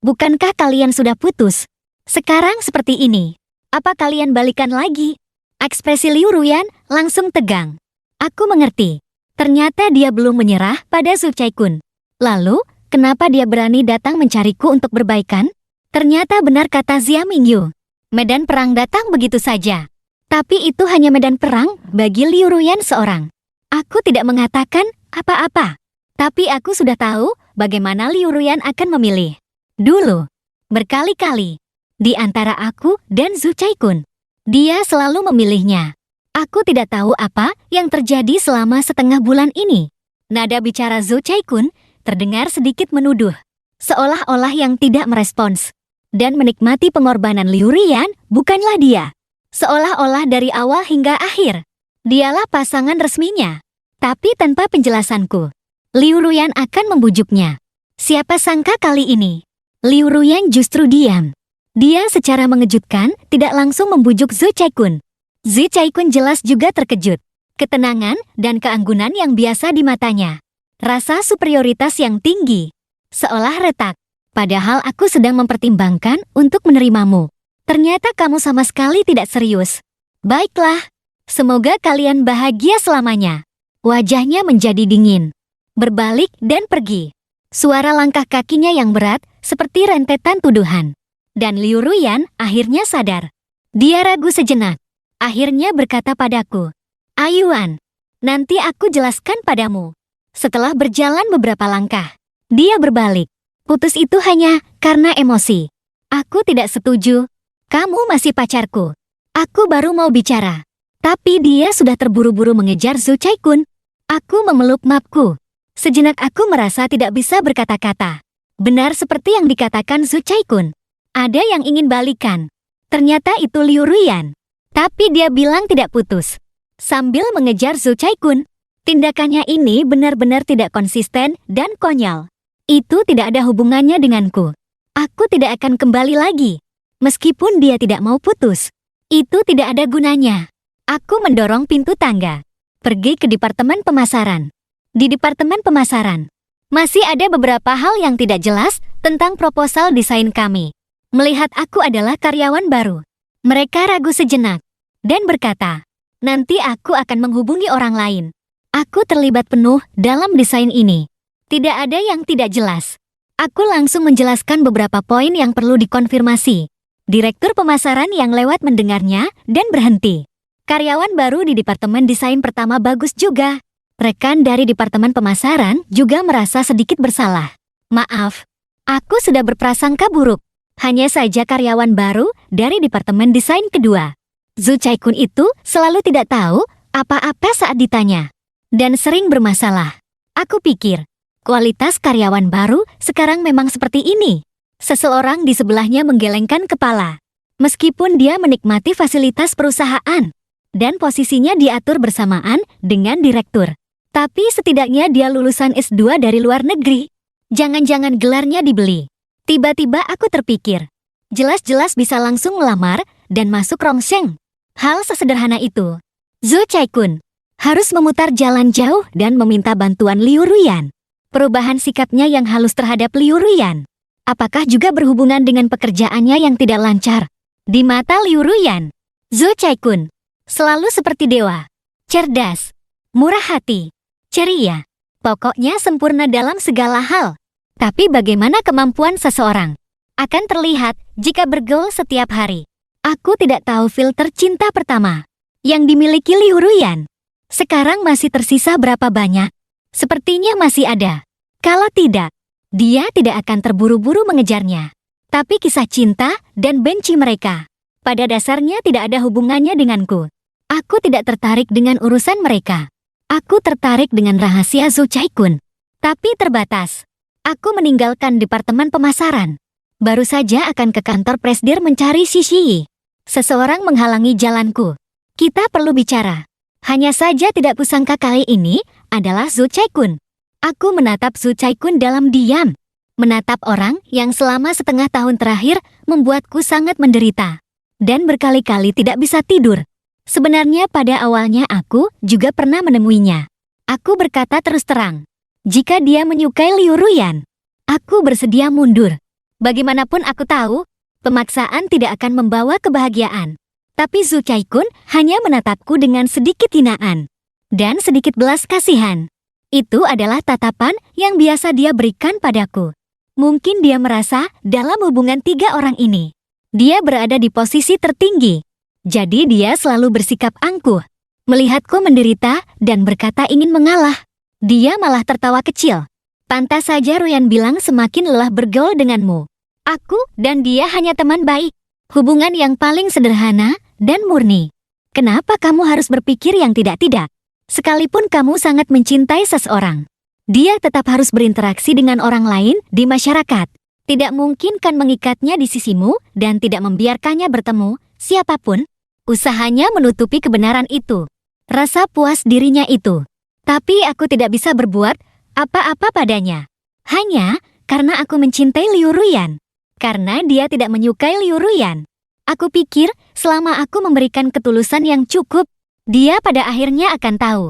Bukankah kalian sudah putus? Sekarang seperti ini. Apa kalian balikan lagi? Ekspresi Liu Ruyan langsung tegang. Aku mengerti. Ternyata dia belum menyerah pada Zhu Caikun. Lalu, kenapa dia berani datang mencariku untuk berbaikan? Ternyata benar kata Zia Mingyu. Medan perang datang begitu saja. Tapi itu hanya medan perang bagi Liu Ruyan seorang. Aku tidak mengatakan apa-apa. Tapi aku sudah tahu bagaimana Liu Ruyan akan memilih. Dulu, berkali-kali, di antara aku dan Zhu Caikun, dia selalu memilihnya. Aku tidak tahu apa yang terjadi selama setengah bulan ini. Nada bicara Zhu Caikun terdengar sedikit menuduh, seolah-olah yang tidak merespons. Dan menikmati pengorbanan Liu Ruyan bukanlah dia. Seolah-olah dari awal hingga akhir, dialah pasangan resminya. Tapi tanpa penjelasanku, Liu Ruyan akan membujuknya. Siapa sangka kali ini, Liu Ruyan justru diam. Dia secara mengejutkan tidak langsung membujuk Zhu Caikun. Zhu Caikun jelas juga terkejut. Ketenangan dan keanggunan yang biasa di matanya. Rasa superioritas yang tinggi. Seolah retak. Padahal aku sedang mempertimbangkan untuk menerimamu. Ternyata kamu sama sekali tidak serius. Baiklah. Semoga kalian bahagia selamanya. Wajahnya menjadi dingin. Berbalik dan pergi. Suara langkah kakinya yang berat seperti rentetan tuduhan. Dan Liu Ruyan akhirnya sadar. Dia ragu sejenak. Akhirnya berkata padaku, Ayuan, nanti aku jelaskan padamu. Setelah berjalan beberapa langkah, dia berbalik. Putus itu hanya karena emosi. Aku tidak setuju. Kamu masih pacarku. Aku baru mau bicara. Tapi dia sudah terburu-buru mengejar Zhu Caikun. Aku memeluk mapku. Sejenak aku merasa tidak bisa berkata-kata. Benar seperti yang dikatakan Zhu Caikun. Ada yang ingin balikan. Ternyata itu Liu Ruyan. Tapi dia bilang tidak putus. Sambil mengejar Zhu Caikun. Tindakannya ini benar-benar tidak konsisten dan konyol. Itu tidak ada hubungannya denganku. Aku tidak akan kembali lagi. Meskipun dia tidak mau putus. Itu tidak ada gunanya. Aku mendorong pintu tangga. Pergi ke departemen pemasaran. Di departemen pemasaran, masih ada beberapa hal yang tidak jelas tentang proposal desain kami. Melihat aku adalah karyawan baru, mereka ragu sejenak dan berkata, nanti aku akan menghubungi orang lain. Aku terlibat penuh dalam desain ini. Tidak ada yang tidak jelas. Aku langsung menjelaskan beberapa poin yang perlu dikonfirmasi. Direktur pemasaran yang lewat mendengarnya dan berhenti. Karyawan baru di departemen desain pertama bagus juga. Rekan dari departemen pemasaran juga merasa sedikit bersalah. Maaf, aku sudah berprasangka buruk. Hanya saja karyawan baru dari departemen desain kedua. Zhu Caikun itu selalu tidak tahu apa-apa saat ditanya. Dan sering bermasalah. Aku pikir, kualitas karyawan baru sekarang memang seperti ini. Seseorang di sebelahnya menggelengkan kepala. Meskipun dia menikmati fasilitas perusahaan dan posisinya diatur bersamaan dengan direktur. Tapi setidaknya dia lulusan S2 dari luar negeri. Jangan-jangan gelarnya dibeli. Tiba-tiba aku terpikir, jelas-jelas bisa langsung melamar dan masuk Rongsheng. Hal sesederhana itu. Zhu Caikun harus memutar jalan jauh dan meminta bantuan Liu Ruyan. Perubahan sikapnya yang halus terhadap Liu Ruyan. Apakah juga berhubungan dengan pekerjaannya yang tidak lancar? Di mata Liu Ruyan, Zhu Caikun selalu seperti dewa. Cerdas, murah hati, ceria. Pokoknya sempurna dalam segala hal. Tapi bagaimana kemampuan seseorang? Akan terlihat jika bergaul setiap hari. Aku tidak tahu filter cinta pertama yang dimiliki Liu Ruyan. Sekarang masih tersisa berapa banyak? Sepertinya masih ada. Kalau tidak, dia tidak akan terburu-buru mengejarnya. Tapi kisah cinta dan benci mereka pada dasarnya tidak ada hubungannya denganku. Aku tidak tertarik dengan urusan mereka. Aku tertarik dengan rahasia Zhu Caikun. Tapi terbatas. Aku meninggalkan departemen pemasaran. Baru saja akan ke kantor Presdir mencari Xi. Seseorang menghalangi jalanku. Kita perlu bicara. Hanya saja tidak kusangka kali ini adalah Zhu Caikun. Aku menatap Zhu Caikun dalam diam. Menatap orang yang selama setengah tahun terakhir membuatku sangat menderita. Dan berkali-kali tidak bisa tidur. Sebenarnya pada awalnya aku juga pernah menemuinya. Aku berkata terus terang. Jika dia menyukai Liu Ruyan, aku bersedia mundur. Bagaimanapun aku tahu, pemaksaan tidak akan membawa kebahagiaan. Tapi Zhu Caikun hanya menatapku dengan sedikit hinaan. Dan sedikit belas kasihan. Itu adalah tatapan yang biasa dia berikan padaku. Mungkin dia merasa dalam hubungan tiga orang ini, dia berada di posisi tertinggi. Jadi dia selalu bersikap angkuh. Melihatku menderita dan berkata ingin mengalah. Dia malah tertawa kecil. Pantas saja Ruyan bilang semakin lelah bergaul denganmu. Aku dan dia hanya teman baik. Hubungan yang paling sederhana dan murni. Kenapa kamu harus berpikir yang tidak-tidak? Sekalipun kamu sangat mencintai seseorang, dia tetap harus berinteraksi dengan orang lain di masyarakat. Tidak mungkin kan mengikatnya di sisimu dan tidak membiarkannya bertemu siapapun. Usahanya menutupi kebenaran itu. Rasa puas dirinya itu. Tapi aku tidak bisa berbuat apa-apa padanya. Hanya karena aku mencintai Liu Ruyan. Karena dia tidak menyukai Liu Ruyan. Aku pikir selama aku memberikan ketulusan yang cukup, dia pada akhirnya akan tahu.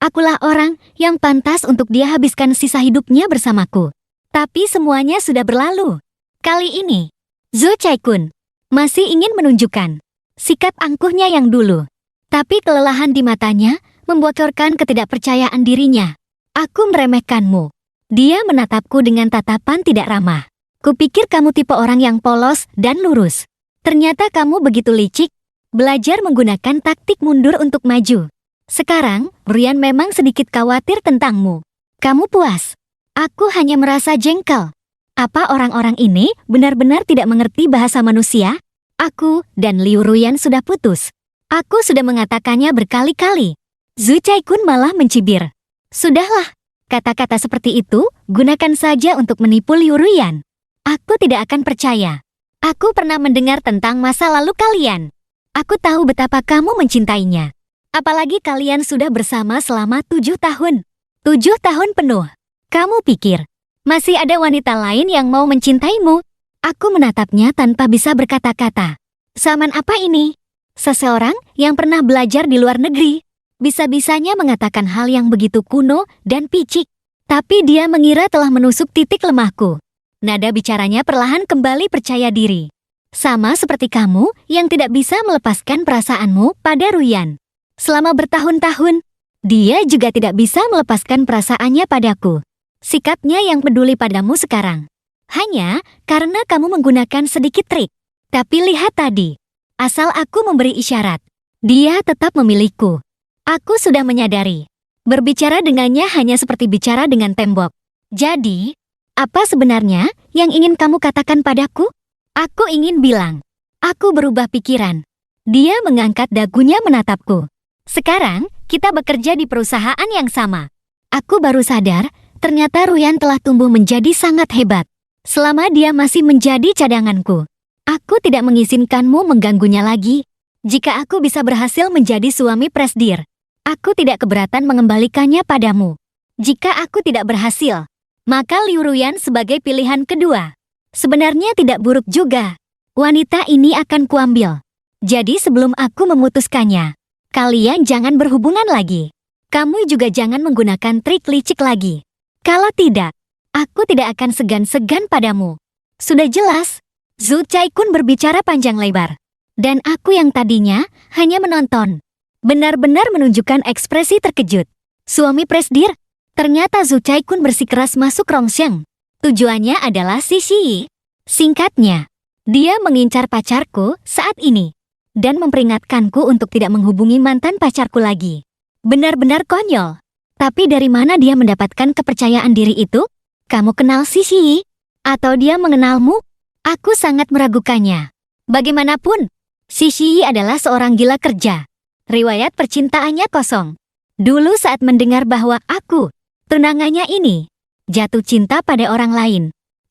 Akulah orang yang pantas untuk dia habiskan sisa hidupnya bersamaku. Tapi semuanya sudah berlalu. Kali ini, Zhu Caikun masih ingin menunjukkan sikap angkuhnya yang dulu. Tapi kelelahan di matanya membocorkan ketidakpercayaan dirinya. Aku meremehkanmu. Dia menatapku dengan tatapan tidak ramah. Kupikir kamu tipe orang yang polos dan lurus. Ternyata kamu begitu licik. Belajar menggunakan taktik mundur untuk maju. Sekarang, Ruyan memang sedikit khawatir tentangmu. Kamu puas. Aku hanya merasa jengkel. Apa orang-orang ini benar-benar tidak mengerti bahasa manusia? Aku dan Liu Ruyan sudah putus. Aku sudah mengatakannya berkali-kali. Zhu Caikun malah mencibir. Sudahlah, kata-kata seperti itu gunakan saja untuk menipu Liu Ruyan. Aku tidak akan percaya. Aku pernah mendengar tentang masa lalu kalian. Aku tahu betapa kamu mencintainya. Apalagi kalian sudah bersama selama 7 tahun. 7 tahun penuh. Kamu pikir, masih ada wanita lain yang mau mencintaimu? Aku menatapnya tanpa bisa berkata-kata. Zaman apa ini? Seseorang yang pernah belajar di luar negeri, bisa-bisanya mengatakan hal yang begitu kuno dan picik. Tapi dia mengira telah menusuk titik lemahku. Nada bicaranya perlahan kembali percaya diri. Sama seperti kamu yang tidak bisa melepaskan perasaanmu pada Ruyan. Selama bertahun-tahun, dia juga tidak bisa melepaskan perasaannya padaku. Sikapnya yang peduli padamu sekarang. Hanya karena kamu menggunakan sedikit trik. Tapi lihat tadi, asal aku memberi isyarat, dia tetap memilihku. Aku sudah menyadari, berbicara dengannya hanya seperti bicara dengan tembok. Jadi, apa sebenarnya yang ingin kamu katakan padaku? Aku ingin bilang, aku berubah pikiran. Dia mengangkat dagunya menatapku. Sekarang, kita bekerja di perusahaan yang sama. Aku baru sadar, ternyata Ruyan telah tumbuh menjadi sangat hebat. Selama dia masih menjadi cadanganku, aku tidak mengizinkanmu mengganggunya lagi. Jika aku bisa berhasil menjadi suami Presdir, aku tidak keberatan mengembalikannya padamu. Jika aku tidak berhasil, maka Liu Ruyan sebagai pilihan kedua. Sebenarnya tidak buruk juga. Wanita ini akan kuambil. Jadi sebelum aku memutuskannya, kalian jangan berhubungan lagi. Kamu juga jangan menggunakan trik licik lagi. Kalau tidak, aku tidak akan segan-segan padamu. Sudah jelas, Zhu Caikun berbicara panjang lebar. Dan aku yang tadinya hanya menonton, benar-benar menunjukkan ekspresi terkejut. Suami Presdir, ternyata Zhu Caikun bersikeras masuk Rongsheng. Tujuannya adalah Xi. Singkatnya, dia mengincar pacarku saat ini dan memperingatkanku untuk tidak menghubungi mantan pacarku lagi. Benar-benar konyol. Tapi dari mana dia mendapatkan kepercayaan diri itu? Kamu kenal Xi? Atau dia mengenalmu? Aku sangat meragukannya. Bagaimanapun, Xi adalah seorang gila kerja. Riwayat percintaannya kosong. Dulu saat mendengar bahwa aku, tunangannya ini, jatuh cinta pada orang lain,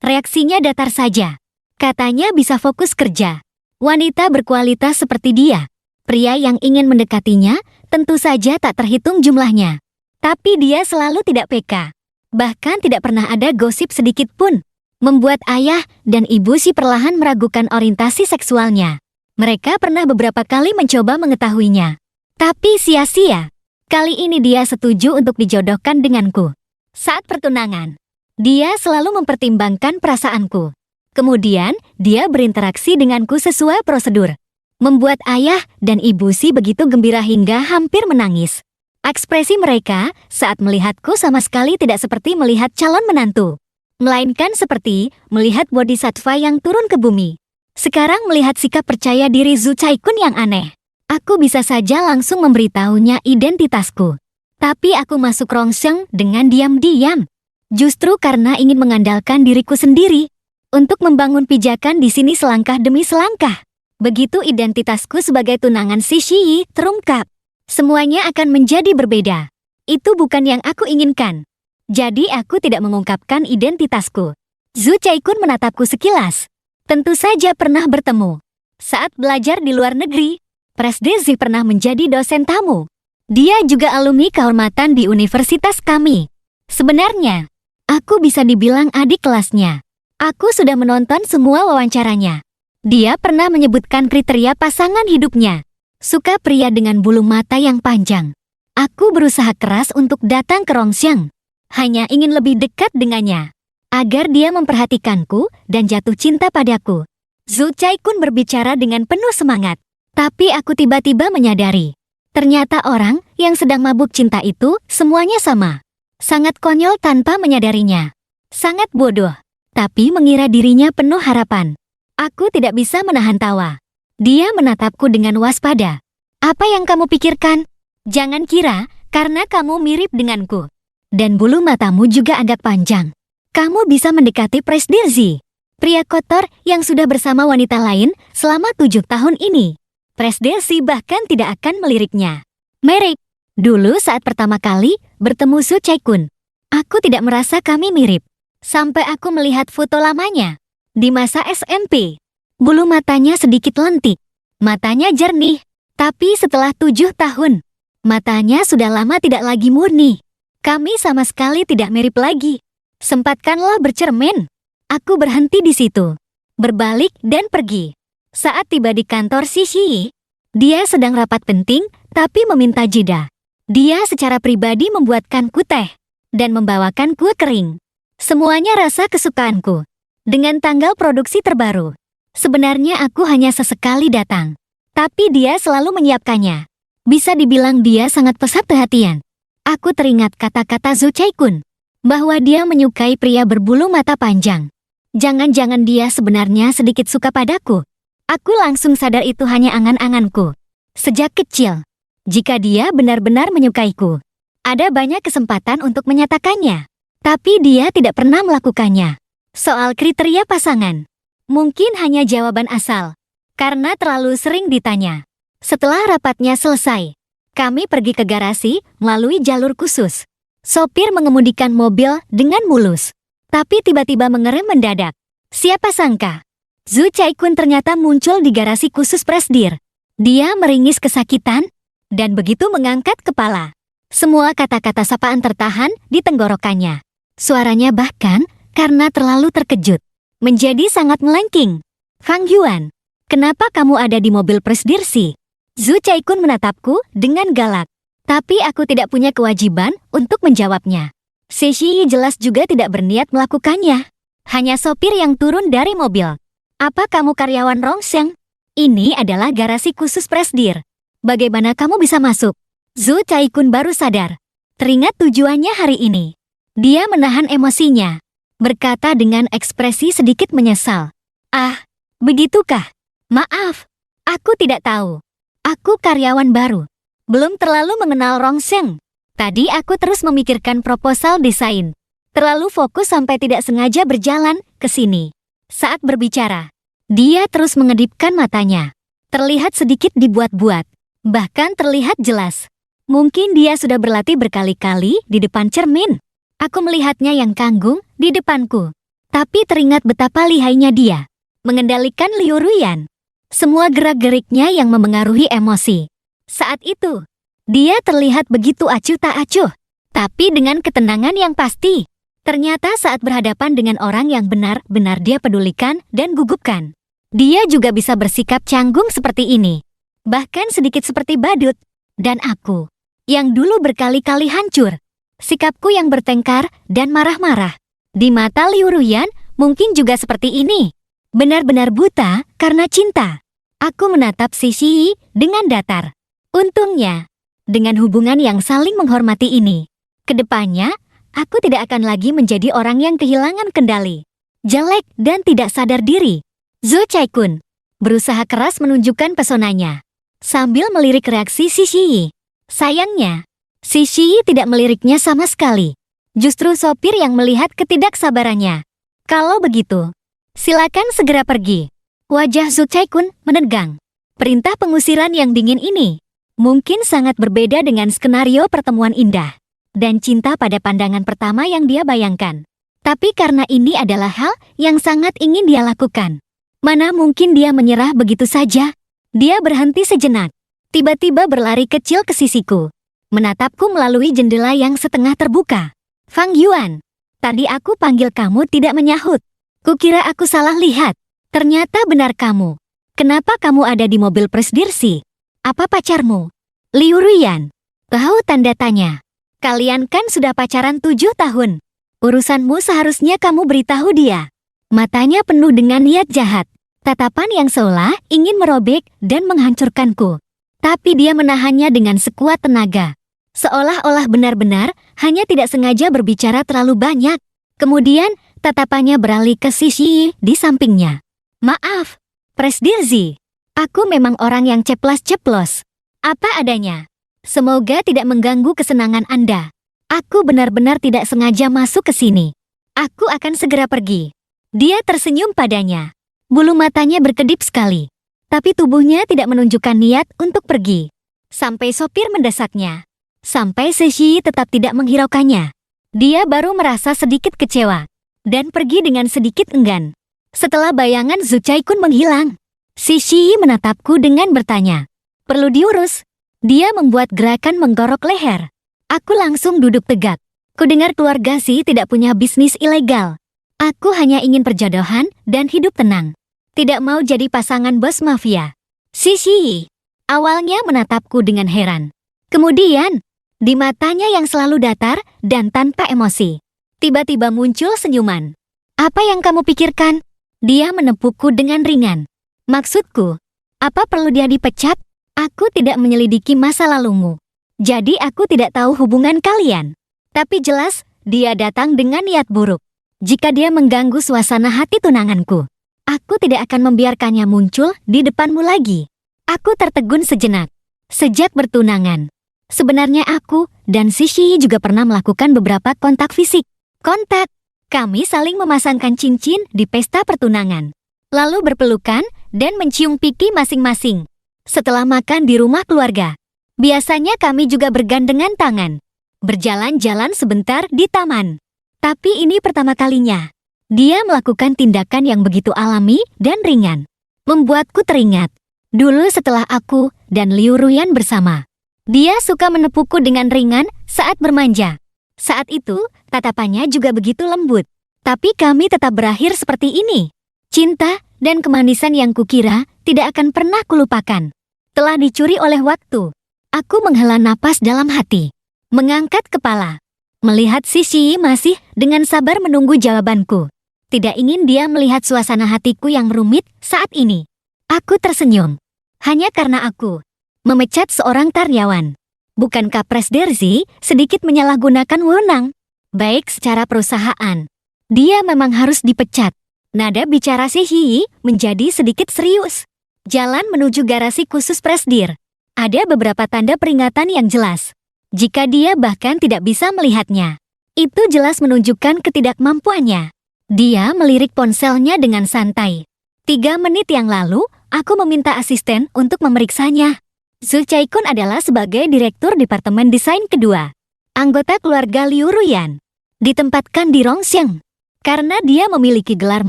reaksinya datar saja. Katanya bisa fokus kerja. Wanita berkualitas seperti dia, pria yang ingin mendekatinya, tentu saja tak terhitung jumlahnya. Tapi dia selalu tidak peka. Bahkan tidak pernah ada gosip sedikit pun. Membuat ayah dan ibu Xi perlahan meragukan orientasi seksualnya. Mereka pernah beberapa kali mencoba mengetahuinya. Tapi sia-sia. Kali ini dia setuju untuk dijodohkan denganku. Saat pertunangan, dia selalu mempertimbangkan perasaanku. Kemudian, dia berinteraksi denganku sesuai prosedur. Membuat ayah dan ibu Xi begitu gembira hingga hampir menangis. Ekspresi mereka saat melihatku sama sekali tidak seperti melihat calon menantu, melainkan seperti melihat bodhisattva yang turun ke bumi. Sekarang melihat sikap percaya diri Zhu Caikun yang aneh, aku bisa saja langsung memberitahunya identitasku. Tapi aku masuk Rongsheng dengan diam-diam. Justru karena ingin mengandalkan diriku sendiri untuk membangun pijakan di sini selangkah demi selangkah. Begitu identitasku sebagai tunangan Xi terungkap, semuanya akan menjadi berbeda. Itu bukan yang aku inginkan. Jadi aku tidak mengungkapkan identitasku. Zhu Caikun menatapku sekilas. Tentu saja pernah bertemu. Saat belajar di luar negeri, Presdir Xi pernah menjadi dosen tamu. Dia juga alumni kehormatan di universitas kami. Sebenarnya, aku bisa dibilang adik kelasnya. Aku sudah menonton semua wawancaranya. Dia pernah menyebutkan kriteria pasangan hidupnya. Suka pria dengan bulu mata yang panjang. Aku berusaha keras untuk datang ke Rongsheng. Hanya ingin lebih dekat dengannya. Agar dia memperhatikanku dan jatuh cinta padaku. Zhu Caikun berbicara dengan penuh semangat. Tapi aku tiba-tiba menyadari. Ternyata orang yang sedang mabuk cinta itu semuanya sama. Sangat konyol tanpa menyadarinya. Sangat bodoh. Tapi mengira dirinya penuh harapan. Aku tidak bisa menahan tawa. Dia menatapku dengan waspada. Apa yang kamu pikirkan? Jangan kira karena kamu mirip denganku. Dan bulu matamu juga agak panjang. Kamu bisa mendekati Presdir Xi, pria kotor yang sudah bersama wanita lain selama 7 tahun ini. Presdir Xi bahkan tidak akan meliriknya. Mirip. Dulu saat pertama kali bertemu Zhu Caikun, aku tidak merasa kami mirip. Sampai aku melihat foto lamanya. Di masa SMP, bulu matanya sedikit lentik. Matanya jernih. Tapi setelah 7 tahun, matanya sudah lama tidak lagi murni. Kami sama sekali tidak mirip lagi. Sempatkanlah bercermin. Aku berhenti di situ. Berbalik dan pergi. Saat tiba di kantor Xi, dia sedang rapat penting tapi meminta jeda. Dia secara pribadi membuatkanku teh dan membawakan kue kering. Semuanya rasa kesukaanku. Dengan tanggal produksi terbaru. Sebenarnya aku hanya sesekali datang. Tapi dia selalu menyiapkannya. Bisa dibilang dia sangat pesat perhatian. Aku teringat kata-kata Zhu Caikun. Bahwa dia menyukai pria berbulu mata panjang. Jangan-jangan dia sebenarnya sedikit suka padaku. Aku langsung sadar itu hanya angan-anganku. Sejak kecil, jika dia benar-benar menyukaiku, ada banyak kesempatan untuk menyatakannya. Tapi dia tidak pernah melakukannya. Soal kriteria pasangan, mungkin hanya jawaban asal, karena terlalu sering ditanya. Setelah rapatnya selesai, kami pergi ke garasi melalui jalur khusus. Sopir mengemudikan mobil dengan mulus, tapi tiba-tiba mengerem mendadak. Siapa sangka, Zhu Caikun ternyata muncul di garasi khusus Presdir. Dia meringis kesakitan, dan begitu mengangkat kepala. Semua kata-kata sapaan tertahan di tenggorokannya. Suaranya bahkan, karena terlalu terkejut, menjadi sangat melengking. Fang Yuan, kenapa kamu ada di mobil Presdir sih? Zhu Caikun menatapku dengan galak. Tapi aku tidak punya kewajiban untuk menjawabnya. Shi jelas juga tidak berniat melakukannya. Hanya sopir yang turun dari mobil. Apa kamu karyawan Rongsheng? Ini adalah garasi khusus Presdir. Bagaimana kamu bisa masuk? Zhu Caikun baru sadar. Teringat tujuannya hari ini. Dia menahan emosinya, berkata dengan ekspresi sedikit menyesal. Ah, begitukah? Maaf, aku tidak tahu. Aku karyawan baru. Belum terlalu mengenal Rongsheng. Tadi aku terus memikirkan proposal desain. Terlalu fokus sampai tidak sengaja berjalan ke sini. Saat berbicara, dia terus mengedipkan matanya. Terlihat sedikit dibuat-buat. Bahkan terlihat jelas. Mungkin dia sudah berlatih berkali-kali di depan cermin. Aku melihatnya yang kanggung di depanku. Tapi teringat betapa lihainya dia mengendalikan Liu Ruyan. Semua gerak-geriknya yang memengaruhi emosi. Saat itu, dia terlihat begitu acuh tak acuh, tapi dengan ketenangan yang pasti. Ternyata saat berhadapan dengan orang yang benar-benar dia pedulikan dan gugupkan, dia juga bisa bersikap canggung seperti ini. Bahkan sedikit seperti badut. Dan aku, yang dulu berkali-kali hancur. Sikapku yang bertengkar dan marah-marah. Di mata Liu Ruyan, mungkin juga seperti ini. Benar-benar buta karena cinta. Aku menatap Shi dengan datar. Untungnya, dengan hubungan yang saling menghormati ini, kedepannya, aku tidak akan lagi menjadi orang yang kehilangan kendali, jelek dan tidak sadar diri. Zhu Caikun berusaha keras menunjukkan pesonanya, sambil melirik reaksi Shi. Sayangnya, Shi tidak meliriknya sama sekali. Justru sopir yang melihat ketidaksabarannya. Kalau begitu, silakan segera pergi. Wajah Zhu Caikun menegang. Perintah pengusiran yang dingin ini mungkin sangat berbeda dengan skenario pertemuan indah dan cinta pada pandangan pertama yang dia bayangkan. Tapi karena ini adalah hal yang sangat ingin dia lakukan, mana mungkin dia menyerah begitu saja? Dia berhenti sejenak, tiba-tiba berlari kecil ke sisiku, menatapku melalui jendela yang setengah terbuka. Fang Yuan, tadi aku panggil kamu tidak menyahut. Kukira aku salah lihat. Ternyata benar kamu. Kenapa kamu ada di mobil Presdir sih? Apa pacarmu? Liu Ruyan. Tahu tanda tanya. Kalian kan sudah pacaran 7 tahun. Urusanmu seharusnya kamu beritahu dia. Matanya penuh dengan niat jahat. Tatapan yang seolah ingin merobek dan menghancurkanku. Tapi dia menahannya dengan sekuat tenaga. Seolah-olah benar-benar hanya tidak sengaja berbicara terlalu banyak. Kemudian tatapannya beralih ke Shi di sampingnya. Maaf, Presdir Z. Aku memang orang yang ceplas-ceplos. Apa adanya. Semoga tidak mengganggu kesenangan Anda. Aku benar-benar tidak sengaja masuk ke sini. Aku akan segera pergi. Dia tersenyum padanya. Bulu matanya berkedip sekali. Tapi tubuhnya tidak menunjukkan niat untuk pergi. Sampai sopir mendesaknya. Sampai Shi tetap tidak menghiraukannya. Dia baru merasa sedikit kecewa. Dan pergi dengan sedikit enggan. Setelah bayangan Zhu Caikun menghilang, Shi menatapku dengan bertanya. Perlu diurus? Dia membuat gerakan menggorok leher. Aku langsung duduk tegak. Kudengar keluarga Si tidak punya bisnis ilegal. Aku hanya ingin perjodohan dan hidup tenang. Tidak mau jadi pasangan bos mafia. Shi awalnya menatapku dengan heran. Kemudian, di matanya yang selalu datar dan tanpa emosi, tiba-tiba muncul senyuman. Apa yang kamu pikirkan? Dia menepukku dengan ringan. Maksudku, apa perlu dia dipecat? Aku tidak menyelidiki masa lalumu. Jadi aku tidak tahu hubungan kalian. Tapi jelas, dia datang dengan niat buruk. Jika dia mengganggu suasana hati tunanganku, Aku tidak akan membiarkannya muncul di depanmu lagi. Aku tertegun sejenak. Sejak bertunangan, sebenarnya aku dan Sishi juga pernah melakukan beberapa kontak fisik. Kontak. Kami saling memasangkan cincin di pesta pertunangan. Lalu berpelukan dan mencium pipi masing-masing. Setelah makan di rumah keluarga, biasanya kami juga bergandengan tangan. Berjalan-jalan sebentar di taman. Tapi ini pertama kalinya. Dia melakukan tindakan yang begitu alami dan ringan. Membuatku teringat. Dulu setelah aku dan Liu Ruyan bersama. Dia suka menepukku dengan ringan saat bermanja. Saat itu, tatapannya juga begitu lembut. Tapi kami tetap berakhir seperti ini. Cinta dan kemanisan yang kukira tidak akan pernah kulupakan. Telah dicuri oleh waktu. Aku menghela napas dalam hati. Mengangkat kepala. Melihat Sishi masih dengan sabar menunggu jawabanku. Tidak ingin dia melihat suasana hatiku yang rumit saat ini. Aku tersenyum. Hanya karena aku memecat seorang karyawan. Bukankah Presderzi sedikit menyalahgunakan wewenang? Baik secara perusahaan. Dia memang harus dipecat. Nada bicara Sishi menjadi sedikit serius. Jalan menuju garasi khusus Presdir. Ada beberapa tanda peringatan yang jelas. Jika dia bahkan tidak bisa melihatnya. Itu jelas menunjukkan ketidakmampuannya. Dia melirik ponselnya dengan santai. 3 menit yang lalu, aku meminta asisten untuk memeriksanya. Zhu Chaikun adalah sebagai direktur departemen desain kedua. Anggota keluarga Liu Ruyan. Ditempatkan di Rongxiang. Karena dia memiliki gelar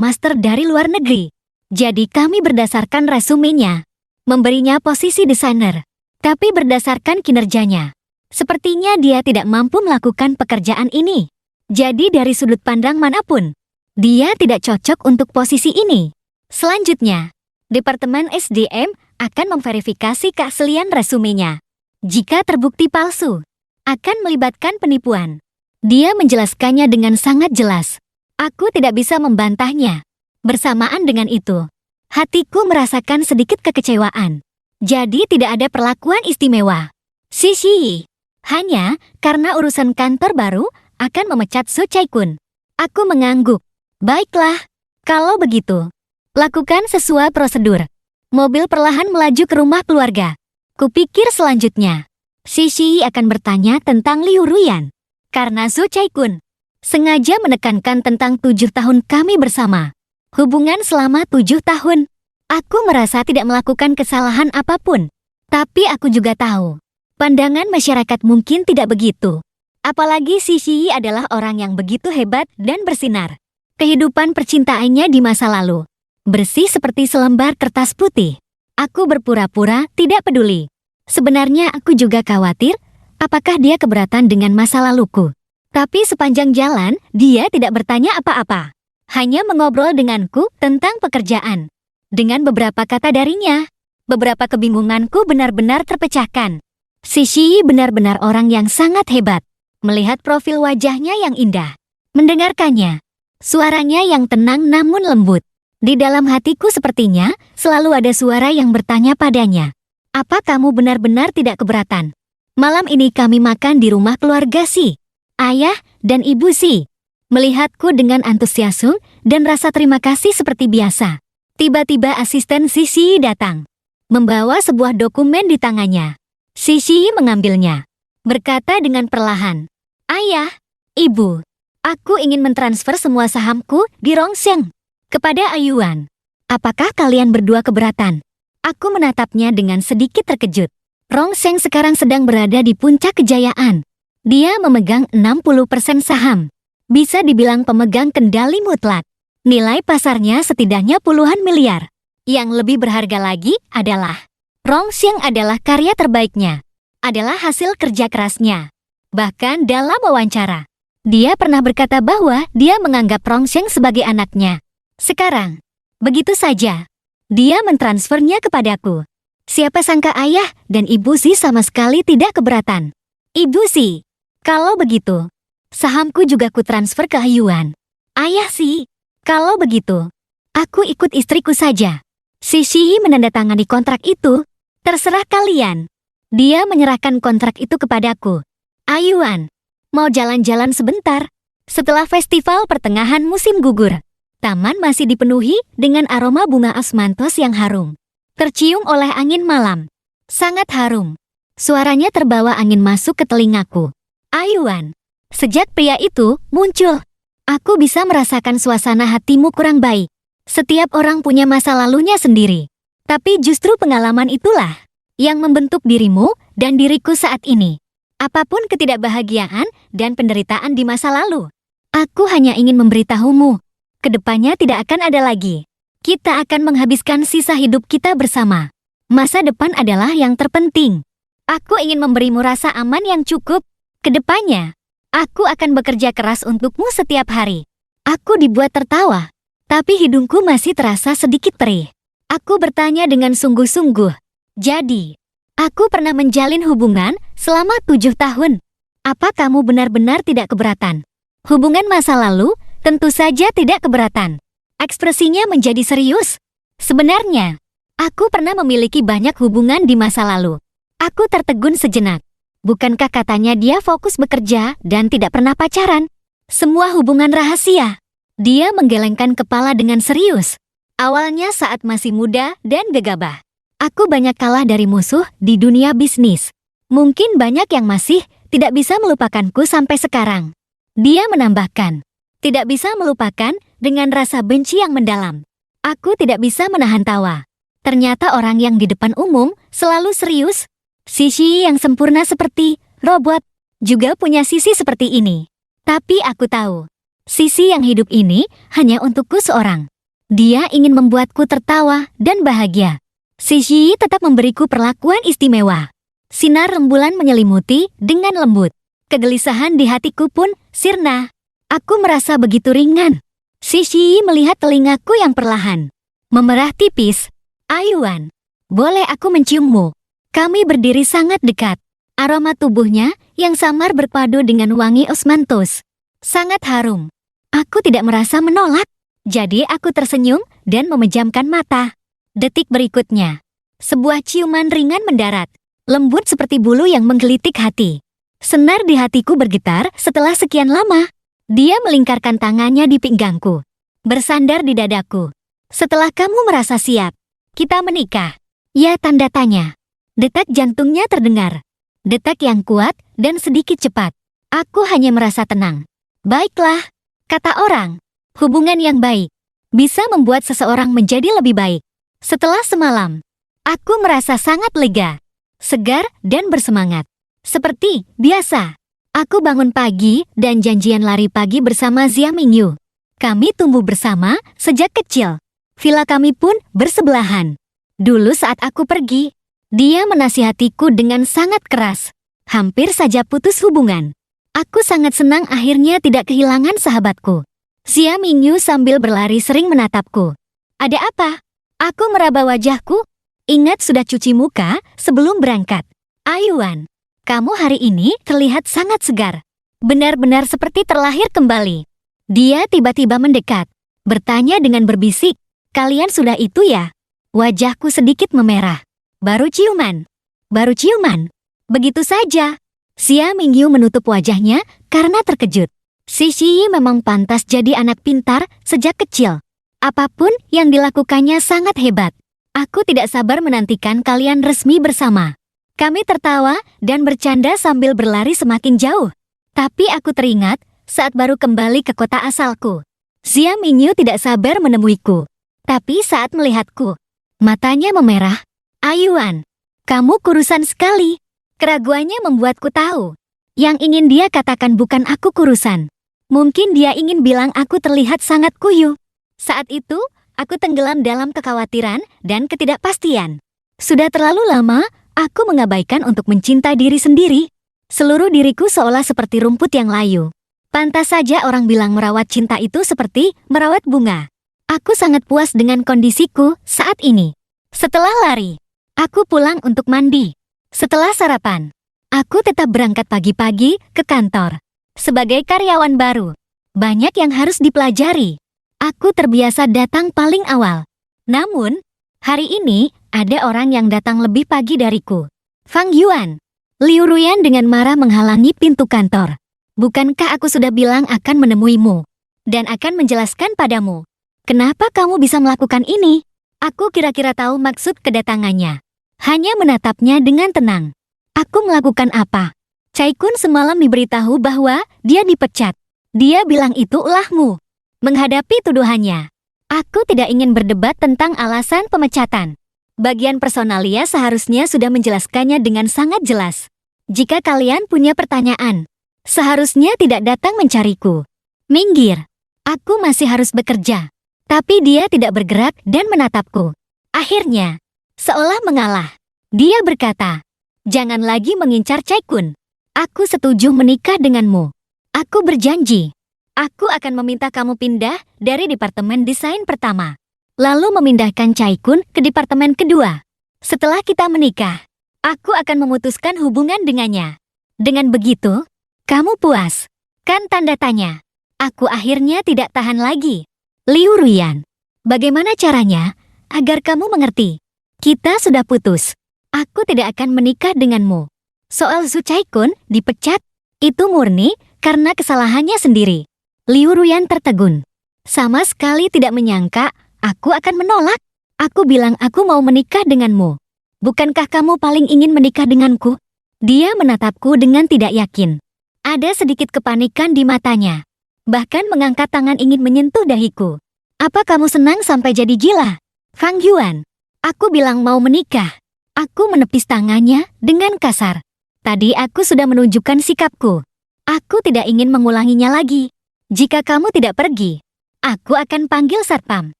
master dari luar negeri. Jadi kami berdasarkan resumenya. Memberinya posisi desainer. Tapi berdasarkan kinerjanya. Sepertinya dia tidak mampu melakukan pekerjaan ini. Jadi dari sudut pandang manapun, dia tidak cocok untuk posisi ini. Selanjutnya, Departemen SDM akan memverifikasi keaslian resumenya. Jika terbukti palsu, akan melibatkan penipuan. Dia menjelaskannya dengan sangat jelas. Aku tidak bisa membantahnya. Bersamaan dengan itu, hatiku merasakan sedikit kekecewaan. Jadi tidak ada perlakuan istimewa. Sishi, hanya karena urusan kantor baru akan memecat Zhu Chaikun. Aku mengangguk. Baiklah, kalau begitu, lakukan sesuai prosedur. Mobil perlahan melaju ke rumah keluarga. Kupikir selanjutnya, Sishi akan bertanya tentang Liu Ruyan. Karena Zhu Chaikun sengaja menekankan tentang 7 tahun kami bersama. Hubungan selama 7 tahun. Aku merasa tidak melakukan kesalahan apapun. Tapi aku juga tahu, pandangan masyarakat mungkin tidak begitu. Apalagi Sishi adalah orang yang begitu hebat dan bersinar. Kehidupan percintaannya di masa lalu bersih seperti selembar kertas putih. Aku berpura-pura tidak peduli. Sebenarnya aku juga khawatir apakah dia keberatan dengan masa laluku. Tapi sepanjang jalan dia tidak bertanya apa-apa. Hanya mengobrol denganku tentang pekerjaan. Dengan beberapa kata darinya, beberapa kebingunganku benar-benar terpecahkan. Sishi benar-benar orang yang sangat hebat. Melihat profil wajahnya yang indah, mendengarkannya. Suaranya yang tenang namun lembut. Di dalam hatiku sepertinya selalu ada suara yang bertanya padanya. Apa kamu benar-benar tidak keberatan? Malam ini kami makan di rumah keluarga Si. Ayah dan ibu Si. Melihatku dengan antusiasme dan rasa terima kasih seperti biasa. Tiba-tiba asisten Sishi datang. Membawa sebuah dokumen di tangannya. Sishi mengambilnya. Berkata dengan perlahan. Ayah, ibu. Aku ingin mentransfer semua sahamku di Rongxiang kepada Ayuan. Apakah kalian berdua keberatan? Aku menatapnya dengan sedikit terkejut. Rongxiang sekarang sedang berada di puncak kejayaan. Dia memegang 60% saham. Bisa dibilang pemegang kendali mutlak. Nilai pasarnya setidaknya puluhan miliar. Yang lebih berharga lagi adalah Rongxiang adalah karya terbaiknya. Adalah hasil kerja kerasnya. Bahkan dalam wawancara, dia pernah berkata bahwa dia menganggap Rongxiang sebagai anaknya. Sekarang, begitu saja, dia mentransfernya kepadaku. Siapa sangka ayah dan ibu Si sama sekali tidak keberatan. Ibu Si, kalau begitu, sahamku juga kutransfer ke Ayuan. Ayah Si, kalau begitu, aku ikut istriku saja. Sishi menandatangani kontrak itu. Terserah kalian. Dia menyerahkan kontrak itu kepadaku. Ayuan, mau jalan-jalan sebentar? Setelah festival pertengahan musim gugur, Taman masih dipenuhi dengan aroma bunga osmanthus yang harum. Tercium oleh angin malam. Sangat harum. Suaranya terbawa angin masuk ke telingaku. Ayuan. Sejak pria itu muncul, aku bisa merasakan suasana hatimu kurang baik. Setiap orang punya masa lalunya sendiri. Tapi justru pengalaman itulah yang membentuk dirimu dan diriku saat ini. Apapun ketidakbahagiaan dan penderitaan di masa lalu, aku hanya ingin memberitahumu, kedepannya tidak akan ada lagi. Kita akan menghabiskan sisa hidup kita bersama. Masa depan adalah yang terpenting. Aku ingin memberimu rasa aman yang cukup. Kedepannya, aku akan bekerja keras untukmu setiap hari. Aku dibuat tertawa, tapi hidungku masih terasa sedikit perih. Aku bertanya dengan sungguh-sungguh. Jadi, aku pernah menjalin hubungan selama 7 tahun. Apa kamu benar-benar tidak keberatan? Hubungan masa lalu tentu saja tidak keberatan. Ekspresinya menjadi serius. Sebenarnya, aku pernah memiliki banyak hubungan di masa lalu. Aku tertegun sejenak. Bukankah katanya dia fokus bekerja dan tidak pernah pacaran? Semua hubungan rahasia. Dia menggelengkan kepala dengan serius. Awalnya saat masih muda dan gegabah. Aku banyak kalah dari musuh di dunia bisnis. Mungkin banyak yang masih tidak bisa melupakanku sampai sekarang. Dia menambahkan, tidak bisa melupakan dengan rasa benci yang mendalam. Aku tidak bisa menahan tawa. Ternyata orang yang di depan umum selalu serius. Sisi yang sempurna seperti robot juga punya sisi seperti ini. Tapi aku tahu, sisi yang hidup ini hanya untukku seorang. Dia ingin membuatku tertawa dan bahagia. Sisi tetap memberiku perlakuan istimewa. Sinar rembulan menyelimuti dengan lembut. Kegelisahan di hatiku pun sirna. Aku merasa begitu ringan. Sisi melihat telingaku yang perlahan memerah tipis. Ayuan, boleh aku menciummu? Kami berdiri sangat dekat. Aroma tubuhnya yang samar berpadu dengan wangi osmanthus. Sangat harum. Aku tidak merasa menolak. Jadi aku tersenyum dan memejamkan mata. Detik berikutnya, sebuah ciuman ringan mendarat. Lembut seperti bulu yang menggelitik hati. Senar di hatiku bergetar setelah sekian lama. Dia melingkarkan tangannya di pinggangku. Bersandar di dadaku. Setelah kamu merasa siap, kita menikah. Ya, tanda tanya. Detak jantungnya terdengar. Detak yang kuat dan sedikit cepat. Aku hanya merasa tenang. Baiklah, kata orang. Hubungan yang baik bisa membuat seseorang menjadi lebih baik. Setelah semalam, aku merasa sangat lega, segar dan bersemangat. Seperti biasa, aku bangun pagi dan janjian lari pagi bersama Zia Mingyu. Kami tumbuh bersama sejak kecil. Villa kami pun bersebelahan. Dulu saat aku pergi, dia menasihatiku dengan sangat keras. Hampir saja putus hubungan. Aku sangat senang akhirnya tidak kehilangan sahabatku. Zia Mingyu sambil berlari sering menatapku. Ada apa? Aku meraba wajahku. Ingat sudah cuci muka sebelum berangkat. Ayuan, kamu hari ini terlihat sangat segar. Benar-benar seperti terlahir kembali. Dia tiba-tiba mendekat. Bertanya dengan berbisik. Kalian sudah itu ya? Wajahku sedikit memerah. Baru ciuman. Baru ciuman. Begitu saja. Zia Mingyu menutup wajahnya karena terkejut. Si Shi memang pantas jadi anak pintar sejak kecil. Apapun yang dilakukannya sangat hebat. Aku tidak sabar menantikan kalian resmi bersama. Kami tertawa dan bercanda sambil berlari semakin jauh. Tapi aku teringat saat baru kembali ke kota asalku. Zia Mingyu tidak sabar menemuiku. Tapi saat melihatku, matanya memerah. Ayuan, kamu kurusan sekali. Keraguannya membuatku tahu. Yang ingin dia katakan bukan aku kurusan. Mungkin dia ingin bilang aku terlihat sangat kuyuh. Saat itu, aku tenggelam dalam kekhawatiran dan ketidakpastian. Sudah terlalu lama, aku mengabaikan untuk mencintai diri sendiri. Seluruh diriku seolah seperti rumput yang layu. Pantas saja orang bilang merawat cinta itu seperti merawat bunga. Aku sangat puas dengan kondisiku saat ini. Setelah lari, aku pulang untuk mandi. Setelah sarapan, aku tetap berangkat pagi-pagi ke kantor. Sebagai karyawan baru, banyak yang harus dipelajari. Aku terbiasa datang paling awal. Namun, hari ini ada orang yang datang lebih pagi dariku. Fang Yuan. Liu Ruyan dengan marah menghalangi pintu kantor. Bukankah aku sudah bilang akan menemuimu dan akan menjelaskan padamu? Kenapa kamu bisa melakukan ini? Aku kira-kira tahu maksud kedatangannya. Hanya menatapnya dengan tenang. Aku melakukan apa? Chaikun semalam diberitahu bahwa dia dipecat. Dia bilang itu ulahmu. Menghadapi tuduhannya, aku tidak ingin berdebat tentang alasan pemecatan. Bagian personalia seharusnya sudah menjelaskannya dengan sangat jelas. Jika kalian punya pertanyaan, seharusnya tidak datang mencariku. Minggir. Aku masih harus bekerja. Tapi dia tidak bergerak dan menatapku. Akhirnya, seolah mengalah, dia berkata, "Jangan lagi mengincar Chaikun. Aku setuju menikah denganmu. Aku berjanji. Aku akan meminta kamu pindah dari departemen desain pertama, lalu memindahkan Chaikun ke departemen kedua. Setelah kita menikah, aku akan memutuskan hubungan dengannya. Dengan begitu, kamu puas, kan?" Tanda tanya. Aku akhirnya tidak tahan lagi. Liu Ruyan, bagaimana caranya agar kamu mengerti? Kita sudah putus. Aku tidak akan menikah denganmu. Soal Zhu Chaikun dipecat, itu murni karena kesalahannya sendiri. Liu Ruyan tertegun. Sama sekali tidak menyangka aku akan menolak. Aku bilang aku mau menikah denganmu. Bukankah kamu paling ingin menikah denganku? Dia menatapku dengan tidak yakin. Ada sedikit kepanikan di matanya. Bahkan mengangkat tangan ingin menyentuh dahiku. Apa kamu senang sampai jadi gila? Fang Yuan, aku bilang mau menikah. Aku menepis tangannya dengan kasar. Tadi aku sudah menunjukkan sikapku. Aku tidak ingin mengulanginya lagi. Jika kamu tidak pergi, aku akan panggil satpam.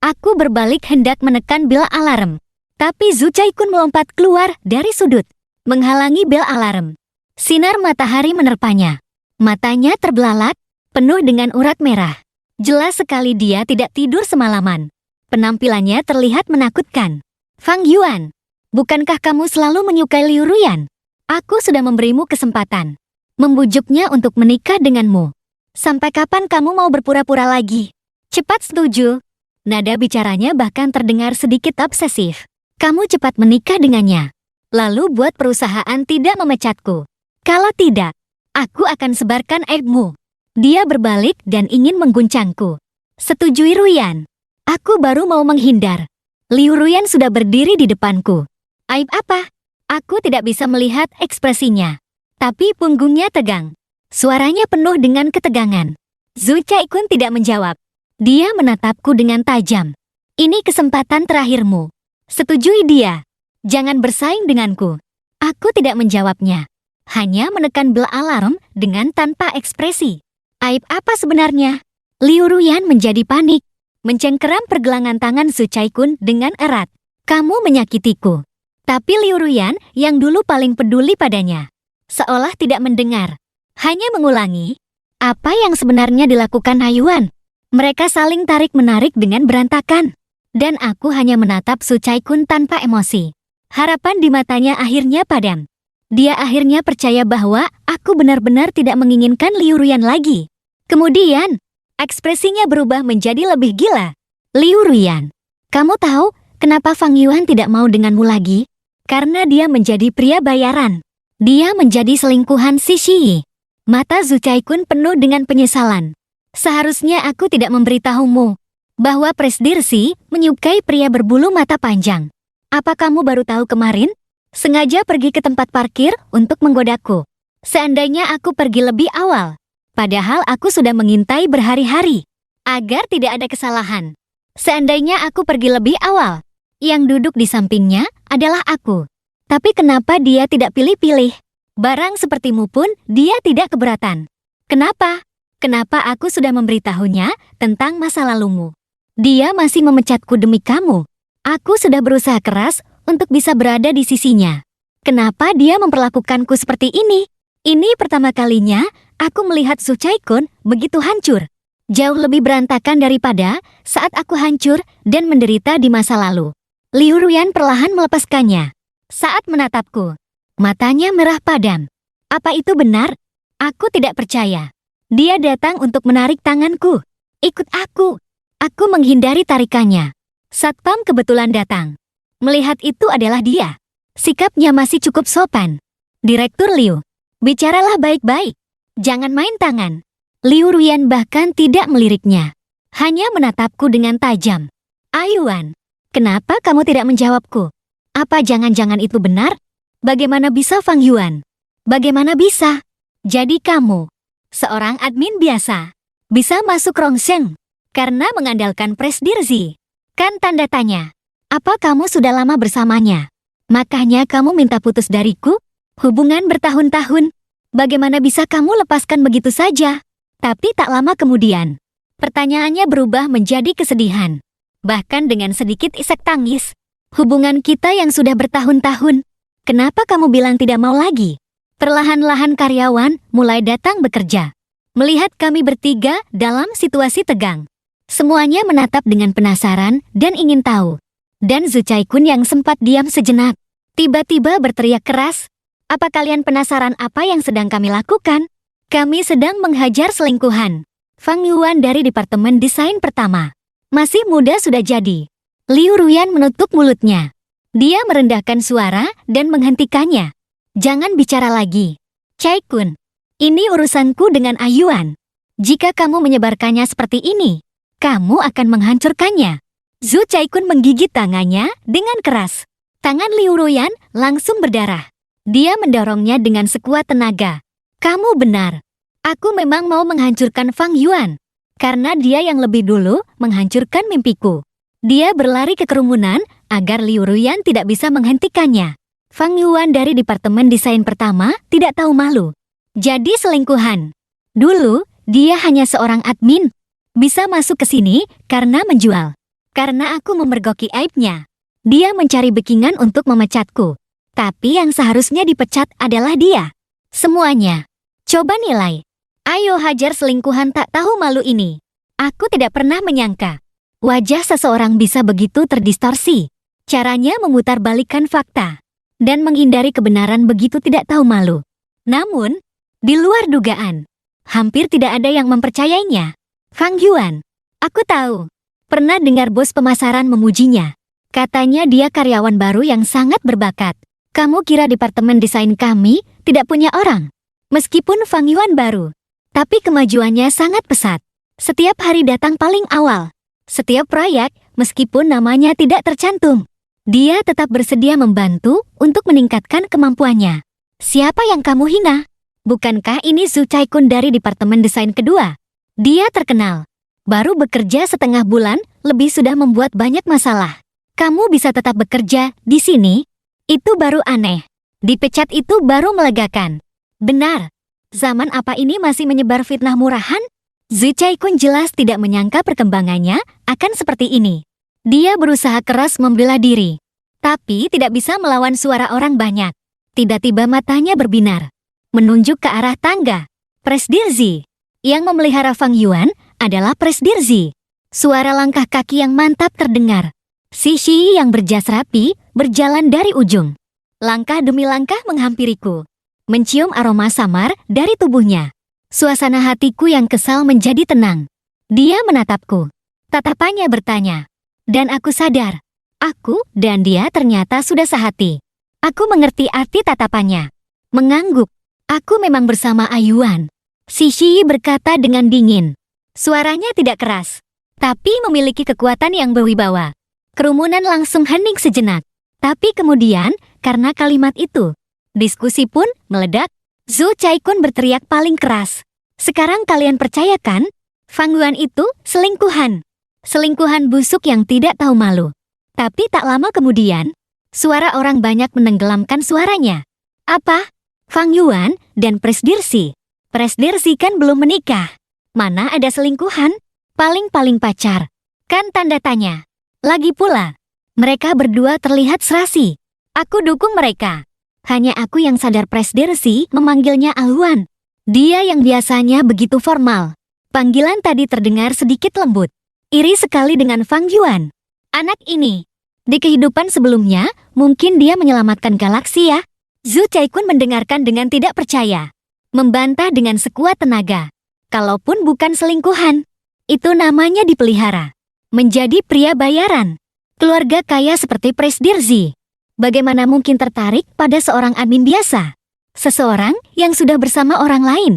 Aku berbalik hendak menekan bel alarm. Tapi Zhu Chaikun melompat keluar dari sudut, menghalangi bel alarm. Sinar matahari menerpanya. Matanya terbelalak, penuh dengan urat merah. Jelas sekali dia tidak tidur semalaman. Penampilannya terlihat menakutkan. Fang Yuan, bukankah kamu selalu menyukai Liu Ruyan? Aku sudah memberimu kesempatan. Membujuknya untuk menikah denganmu. Sampai kapan kamu mau berpura-pura lagi? Cepat setuju. Nada bicaranya bahkan terdengar sedikit obsesif. Kamu cepat menikah dengannya. Lalu buat perusahaan tidak memecatku. Kalau tidak, aku akan sebarkan aibmu. Dia berbalik dan ingin mengguncangku. Setujui Ruyan. Aku baru mau menghindar. Liu Ruyan sudah berdiri di depanku. Aib apa? Aku tidak bisa melihat ekspresinya. Tapi punggungnya tegang. Suaranya penuh dengan ketegangan. Zhu Chaikun tidak menjawab. Dia menatapku dengan tajam. Ini kesempatan terakhirmu. Setujui dia. Jangan bersaing denganku. Aku tidak menjawabnya. Hanya menekan bel alarm dengan tanpa ekspresi. Aib apa sebenarnya? Liu Ruyan menjadi panik. Mencengkeram pergelangan tangan Zhu Chaikun dengan erat. Kamu menyakitiku. Tapi Liu Ruyan yang dulu paling peduli padanya, seolah tidak mendengar. Hanya mengulangi, apa yang sebenarnya dilakukan Hayuan? Mereka saling tarik-menarik dengan berantakan. Dan aku hanya menatap Zhu Chaikun tanpa emosi. Harapan di matanya akhirnya padam. Dia akhirnya percaya bahwa aku benar-benar tidak menginginkan Liu Ruyan lagi. Kemudian, ekspresinya berubah menjadi lebih gila. Liu Ruyan, kamu tahu kenapa Fang Yuan tidak mau denganmu lagi? Karena dia menjadi pria bayaran. Dia menjadi selingkuhan si Shi. Mata Zhu Chaikun penuh dengan penyesalan. Seharusnya aku tidak memberitahumu bahwa Presdir Si menyukai pria berbulu mata panjang. Apa kamu baru tahu kemarin? Sengaja pergi ke tempat parkir untuk menggodaku. Seandainya aku pergi lebih awal, padahal aku sudah mengintai berhari-hari, agar tidak ada kesalahan. Seandainya aku pergi lebih awal, yang duduk di sampingnya adalah aku. Tapi kenapa dia tidak pilih-pilih? Barang sepertimu pun dia tidak keberatan. Kenapa? Kenapa aku sudah memberitahunya tentang masa lalumu? Dia masih memecatku demi kamu. Aku sudah berusaha keras untuk bisa berada di sisinya. Kenapa dia memperlakukanku seperti ini? Ini pertama kalinya aku melihat Zhu Chaikun begitu hancur. Jauh lebih berantakan daripada saat aku hancur dan menderita di masa lalu. Liu Ruyan perlahan melepaskannya. Saat menatapku, matanya merah padam. Apa itu benar? Aku tidak percaya. Dia datang untuk menarik tanganku. Ikut aku. Aku menghindari tarikannya. Satpam kebetulan datang. Melihat itu adalah dia. Sikapnya masih cukup sopan. Direktur Liu, bicaralah baik-baik. Jangan main tangan. Liu Ruyan bahkan tidak meliriknya. hanya menatapku dengan tajam. Ayuan, kenapa kamu tidak menjawabku? Apa jangan-jangan itu benar? Bagaimana bisa Fang Yuan? Bagaimana bisa? Jadi kamu, seorang admin biasa, bisa masuk Rongsheng karena mengandalkan Presdir Zi. Kan tanda tanya. Apa kamu sudah lama bersamanya? Makanya kamu minta putus dariku? Hubungan bertahun-tahun. Bagaimana bisa kamu lepaskan begitu saja? Tapi tak lama kemudian, pertanyaannya berubah menjadi kesedihan. Bahkan dengan sedikit isak tangis. Hubungan kita yang sudah bertahun-tahun. Kenapa kamu bilang tidak mau lagi? Perlahan-lahan karyawan mulai datang bekerja. Melihat kami bertiga dalam situasi tegang. Semuanya menatap dengan penasaran dan ingin tahu. Dan Zhu Caikun yang sempat diam sejenak, tiba-tiba berteriak keras, "Apa kalian penasaran apa yang sedang kami lakukan? Kami sedang menghajar selingkuhan." Fang Yuan dari Departemen Desain Pertama. Masih muda sudah jadi. Liu Ruyan menutup mulutnya. Dia merendahkan suara dan menghentikannya. "Jangan bicara lagi. Caikun, ini urusanku dengan Ayuan. Jika kamu menyebarkannya seperti ini, kamu akan menghancurkannya." Zhu Caikun menggigit tangannya dengan keras. Tangan Liu Ruyan langsung berdarah. Dia mendorongnya dengan sekuat tenaga. "Kamu benar. Aku memang mau menghancurkan Fang Yuan. Karena dia yang lebih dulu menghancurkan mimpiku." Dia berlari ke kerumunan agar Liu Ruyan tidak bisa menghentikannya. Fang Yuan dari Departemen Desain Pertama tidak tahu malu. Jadi selingkuhan. Dulu, dia hanya seorang admin. Bisa masuk ke sini karena menjual. Karena aku memergoki aibnya. Dia mencari backingan untuk memecatku. Tapi yang seharusnya dipecat adalah dia. Semuanya. Coba nilai. Ayo hajar selingkuhan tak tahu malu ini. Aku tidak pernah menyangka. Wajah seseorang bisa begitu terdistorsi. Caranya memutarbalikkan fakta. Dan menghindari kebenaran begitu tidak tahu malu. Namun, di luar dugaan. Hampir tidak ada yang mempercayainya. Fang Yuan. Aku tahu. Pernah dengar bos pemasaran memujinya. Katanya dia karyawan baru yang sangat berbakat. Kamu kira departemen desain kami tidak punya orang? Meskipun Fang Yuan baru, tapi kemajuannya sangat pesat. Setiap hari datang paling awal. Setiap proyek, meskipun namanya tidak tercantum, dia tetap bersedia membantu untuk meningkatkan kemampuannya. Siapa yang kamu hina? Bukankah ini Zhu Caikun dari departemen desain kedua? Dia terkenal. Baru bekerja setengah bulan, lebih sudah membuat banyak masalah. Kamu bisa tetap bekerja di sini? Itu baru aneh. Dipecat itu baru melegakan. Benar. Zaman apa ini masih menyebar fitnah murahan? Zhu Caikun jelas tidak menyangka perkembangannya akan seperti ini. Dia berusaha keras membela diri. Tapi tidak bisa melawan suara orang banyak. Tiba-tiba matanya berbinar. Menunjuk ke arah tangga. Presdir Zi. Yang memelihara Fang Yuan adalah Presdir Zi. Suara langkah kaki yang mantap terdengar. Si Shi yang berjas rapi berjalan dari ujung. Langkah demi langkah menghampiriku. Mencium aroma samar dari tubuhnya. Suasana hatiku yang kesal menjadi tenang. Dia menatapku. Tatapannya bertanya. Dan aku sadar. Aku dan dia ternyata sudah sehati. Aku mengerti arti tatapannya. Mengangguk. Aku memang bersama Ayuan. Si Shi berkata dengan dingin. Suaranya tidak keras, tapi memiliki kekuatan yang berwibawa. Kerumunan langsung hening sejenak. Tapi kemudian, karena kalimat itu, diskusi pun meledak. Zhu Caikun berteriak paling keras. "Sekarang kalian percayakan? Fang Yuan itu selingkuhan. Selingkuhan busuk yang tidak tahu malu." Tapi tak lama kemudian, suara orang banyak menenggelamkan suaranya. "Apa? Fang Yuan dan Presdir Zi? Presdir Zi kan belum menikah. Mana ada selingkuhan? Paling-paling pacar. Kan tanda tanya. Lagi pula, mereka berdua terlihat serasi. Aku dukung mereka. Hanya aku yang sadar Presdir Zi memanggilnya Ayuan. Dia yang biasanya begitu formal. Panggilan tadi terdengar sedikit lembut. Iri sekali dengan Fang Yuan. Anak ini. Di kehidupan sebelumnya, mungkin dia menyelamatkan galaksi ya." Zhu Caikun mendengarkan dengan tidak percaya. Membantah dengan sekuat tenaga. Kalaupun bukan selingkuhan, itu namanya dipelihara. Menjadi pria bayaran. Keluarga kaya seperti Presdir Zi. Bagaimana mungkin tertarik pada seorang admin biasa? Seseorang yang sudah bersama orang lain.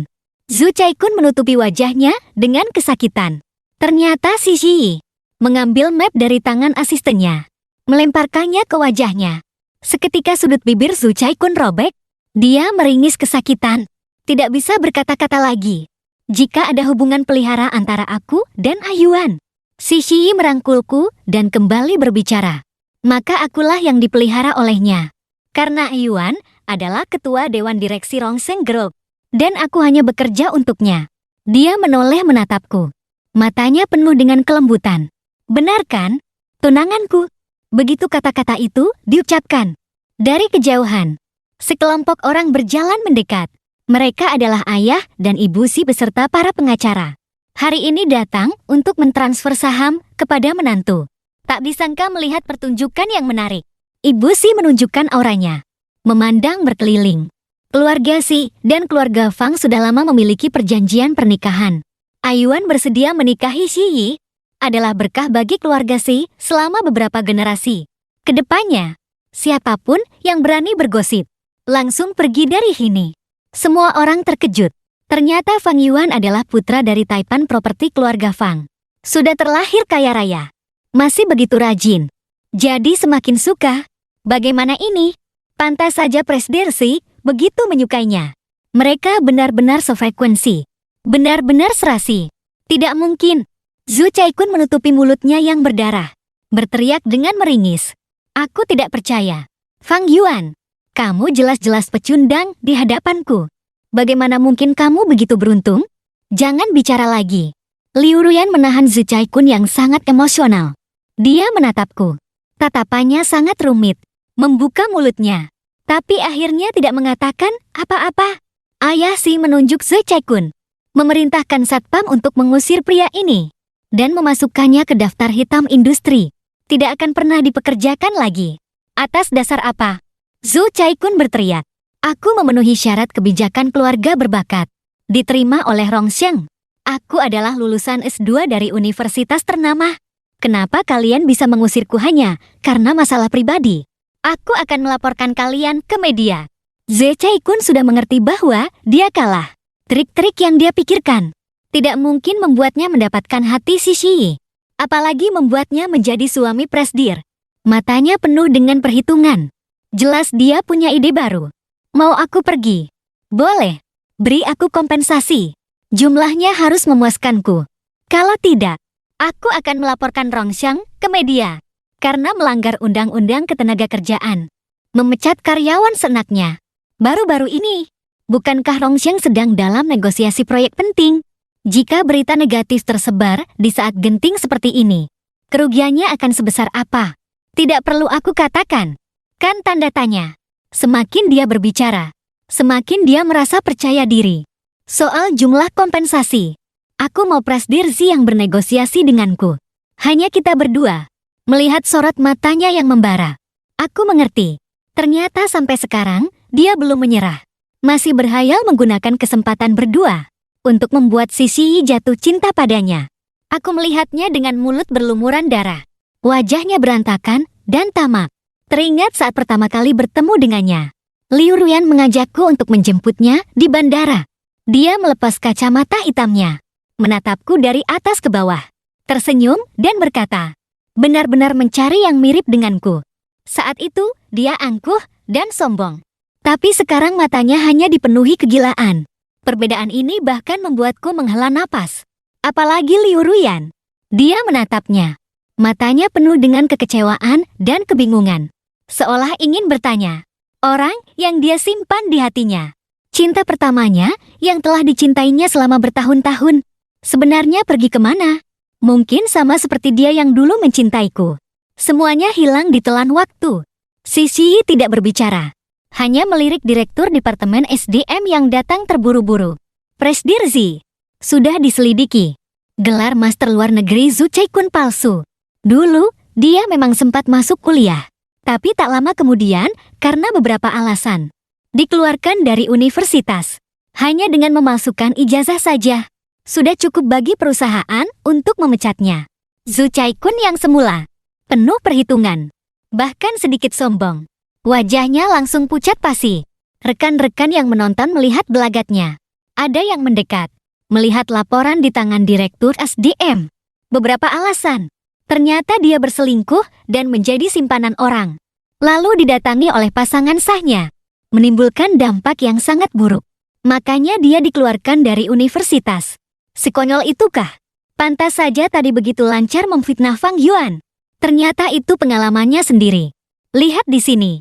Zhu Caikun menutupi wajahnya dengan kesakitan. Ternyata si Yi mengambil map dari tangan asistennya, melemparkannya ke wajahnya. Seketika sudut bibir Zhu Caikun robek. Dia meringis kesakitan. Tidak bisa berkata-kata lagi. Jika ada hubungan pelihara antara aku dan Ayuan. Si Yi merangkulku dan kembali berbicara. Maka akulah yang dipelihara olehnya. Karena Ayuan adalah ketua Dewan Direksi Rongseng Group. Dan aku hanya bekerja untuknya. Dia menoleh menatapku. Matanya penuh dengan kelembutan. Benar kan? Tunanganku. Begitu kata-kata itu diucapkan. Dari kejauhan, sekelompok orang berjalan mendekat. Mereka adalah ayah dan ibu si beserta para pengacara. Hari ini datang untuk mentransfer saham kepada menantu. Tak disangka melihat pertunjukan yang menarik. Ibu si menunjukkan auranya. Memandang berkeliling. Keluarga Si dan keluarga Fang sudah lama memiliki perjanjian pernikahan. Ayuan bersedia menikahi Si Yi adalah berkah bagi keluarga Si selama beberapa generasi. Kedepannya, siapapun yang berani bergosip, langsung pergi dari sini. Semua orang terkejut. Ternyata Fang Yuan adalah putra dari Taipan Properti keluarga Fang. Sudah terlahir kaya raya. Masih begitu rajin. Jadi semakin suka. Bagaimana ini? Pantas saja Presiden Si begitu menyukainya. Mereka benar-benar sefrekuensi. Benar-benar serasi. Tidak mungkin. Zhu Caikun menutupi mulutnya yang berdarah. Berteriak dengan meringis. Aku tidak percaya. Fang Yuan, kamu jelas-jelas pecundang di hadapanku. Bagaimana mungkin kamu begitu beruntung? Jangan bicara lagi. Liu Ruyan menahan Zhu Caikun yang sangat emosional. Dia menatapku. Tatapannya sangat rumit. Membuka mulutnya. Tapi akhirnya tidak mengatakan apa-apa. Ayah Si menunjuk Zhu Caikun. Memerintahkan satpam untuk mengusir pria ini. Dan memasukkannya ke daftar hitam industri. Tidak akan pernah dipekerjakan lagi. Atas dasar apa? Zhu Caikun berteriak. Aku memenuhi syarat kebijakan keluarga berbakat. Diterima oleh Rongsheng. Aku adalah lulusan S2 dari universitas ternama. Kenapa kalian bisa mengusirku hanya karena masalah pribadi? Aku akan melaporkan kalian ke media. Zhu Caikun sudah mengerti bahwa dia kalah. Trik-trik yang dia pikirkan tidak mungkin membuatnya mendapatkan hati si Yi. Apalagi membuatnya menjadi suami presdir. Matanya penuh dengan perhitungan. Jelas dia punya ide baru. Mau aku pergi? Boleh. Beri aku kompensasi. Jumlahnya harus memuaskanku. Kalau tidak, aku akan melaporkan Rongsheng ke media. Karena melanggar undang-undang ketenagakerjaan. Memecat karyawan seenaknya. Baru-baru ini, bukankah Rongsheng sedang dalam negosiasi proyek penting? Jika berita negatif tersebar di saat genting seperti ini, kerugiannya akan sebesar apa? Tidak perlu aku katakan. Kan tanda tanya. Semakin dia berbicara, semakin dia merasa percaya diri. Soal jumlah kompensasi, aku mau Presdir Si yang bernegosiasi denganku. Hanya kita berdua. Melihat sorot matanya yang membara, aku mengerti. Ternyata sampai sekarang, dia belum menyerah. Masih berhayal menggunakan kesempatan berdua untuk membuat si Yi jatuh cinta padanya. Aku melihatnya dengan mulut berlumuran darah. Wajahnya berantakan dan tamak. Teringat saat pertama kali bertemu dengannya. Liu Ruyan mengajakku untuk menjemputnya di bandara. Dia melepas kacamata hitamnya, menatapku dari atas ke bawah, tersenyum dan berkata, benar-benar mencari yang mirip denganku. Saat itu, dia angkuh dan sombong. Tapi sekarang matanya hanya dipenuhi kegilaan. Perbedaan ini bahkan membuatku menghela napas. Apalagi Liu Ruyan. Dia menatapnya. Matanya penuh dengan kekecewaan dan kebingungan. Seolah ingin bertanya. Orang yang dia simpan di hatinya. Cinta pertamanya yang telah dicintainya selama bertahun-tahun. Sebenarnya pergi kemana? Mungkin sama seperti dia yang dulu mencintaiku. Semuanya hilang ditelan waktu. Si Yi tidak berbicara. Hanya melirik direktur Departemen SDM yang datang terburu-buru. Presdir Si. Sudah diselidiki. Gelar Master Luar Negeri Zhu Caikun palsu. Dulu, dia memang sempat masuk kuliah. Tapi tak lama kemudian, karena beberapa alasan, dikeluarkan dari universitas. Hanya dengan memalsukan ijazah saja. Sudah cukup bagi perusahaan untuk memecatnya. Zhu Caikun yang semula penuh perhitungan, bahkan sedikit sombong. Wajahnya langsung pucat pasi. Rekan-rekan yang menonton melihat gelagatnya. Ada yang mendekat, melihat laporan di tangan Direktur SDM. beberapa alasan. Ternyata dia berselingkuh dan menjadi simpanan orang. Lalu didatangi oleh pasangan sahnya, menimbulkan dampak yang sangat buruk. Makanya dia dikeluarkan dari universitas. Sekonyol itukah? Pantas saja tadi begitu lancar memfitnah Fang Yuan. Ternyata itu pengalamannya sendiri. Lihat di sini.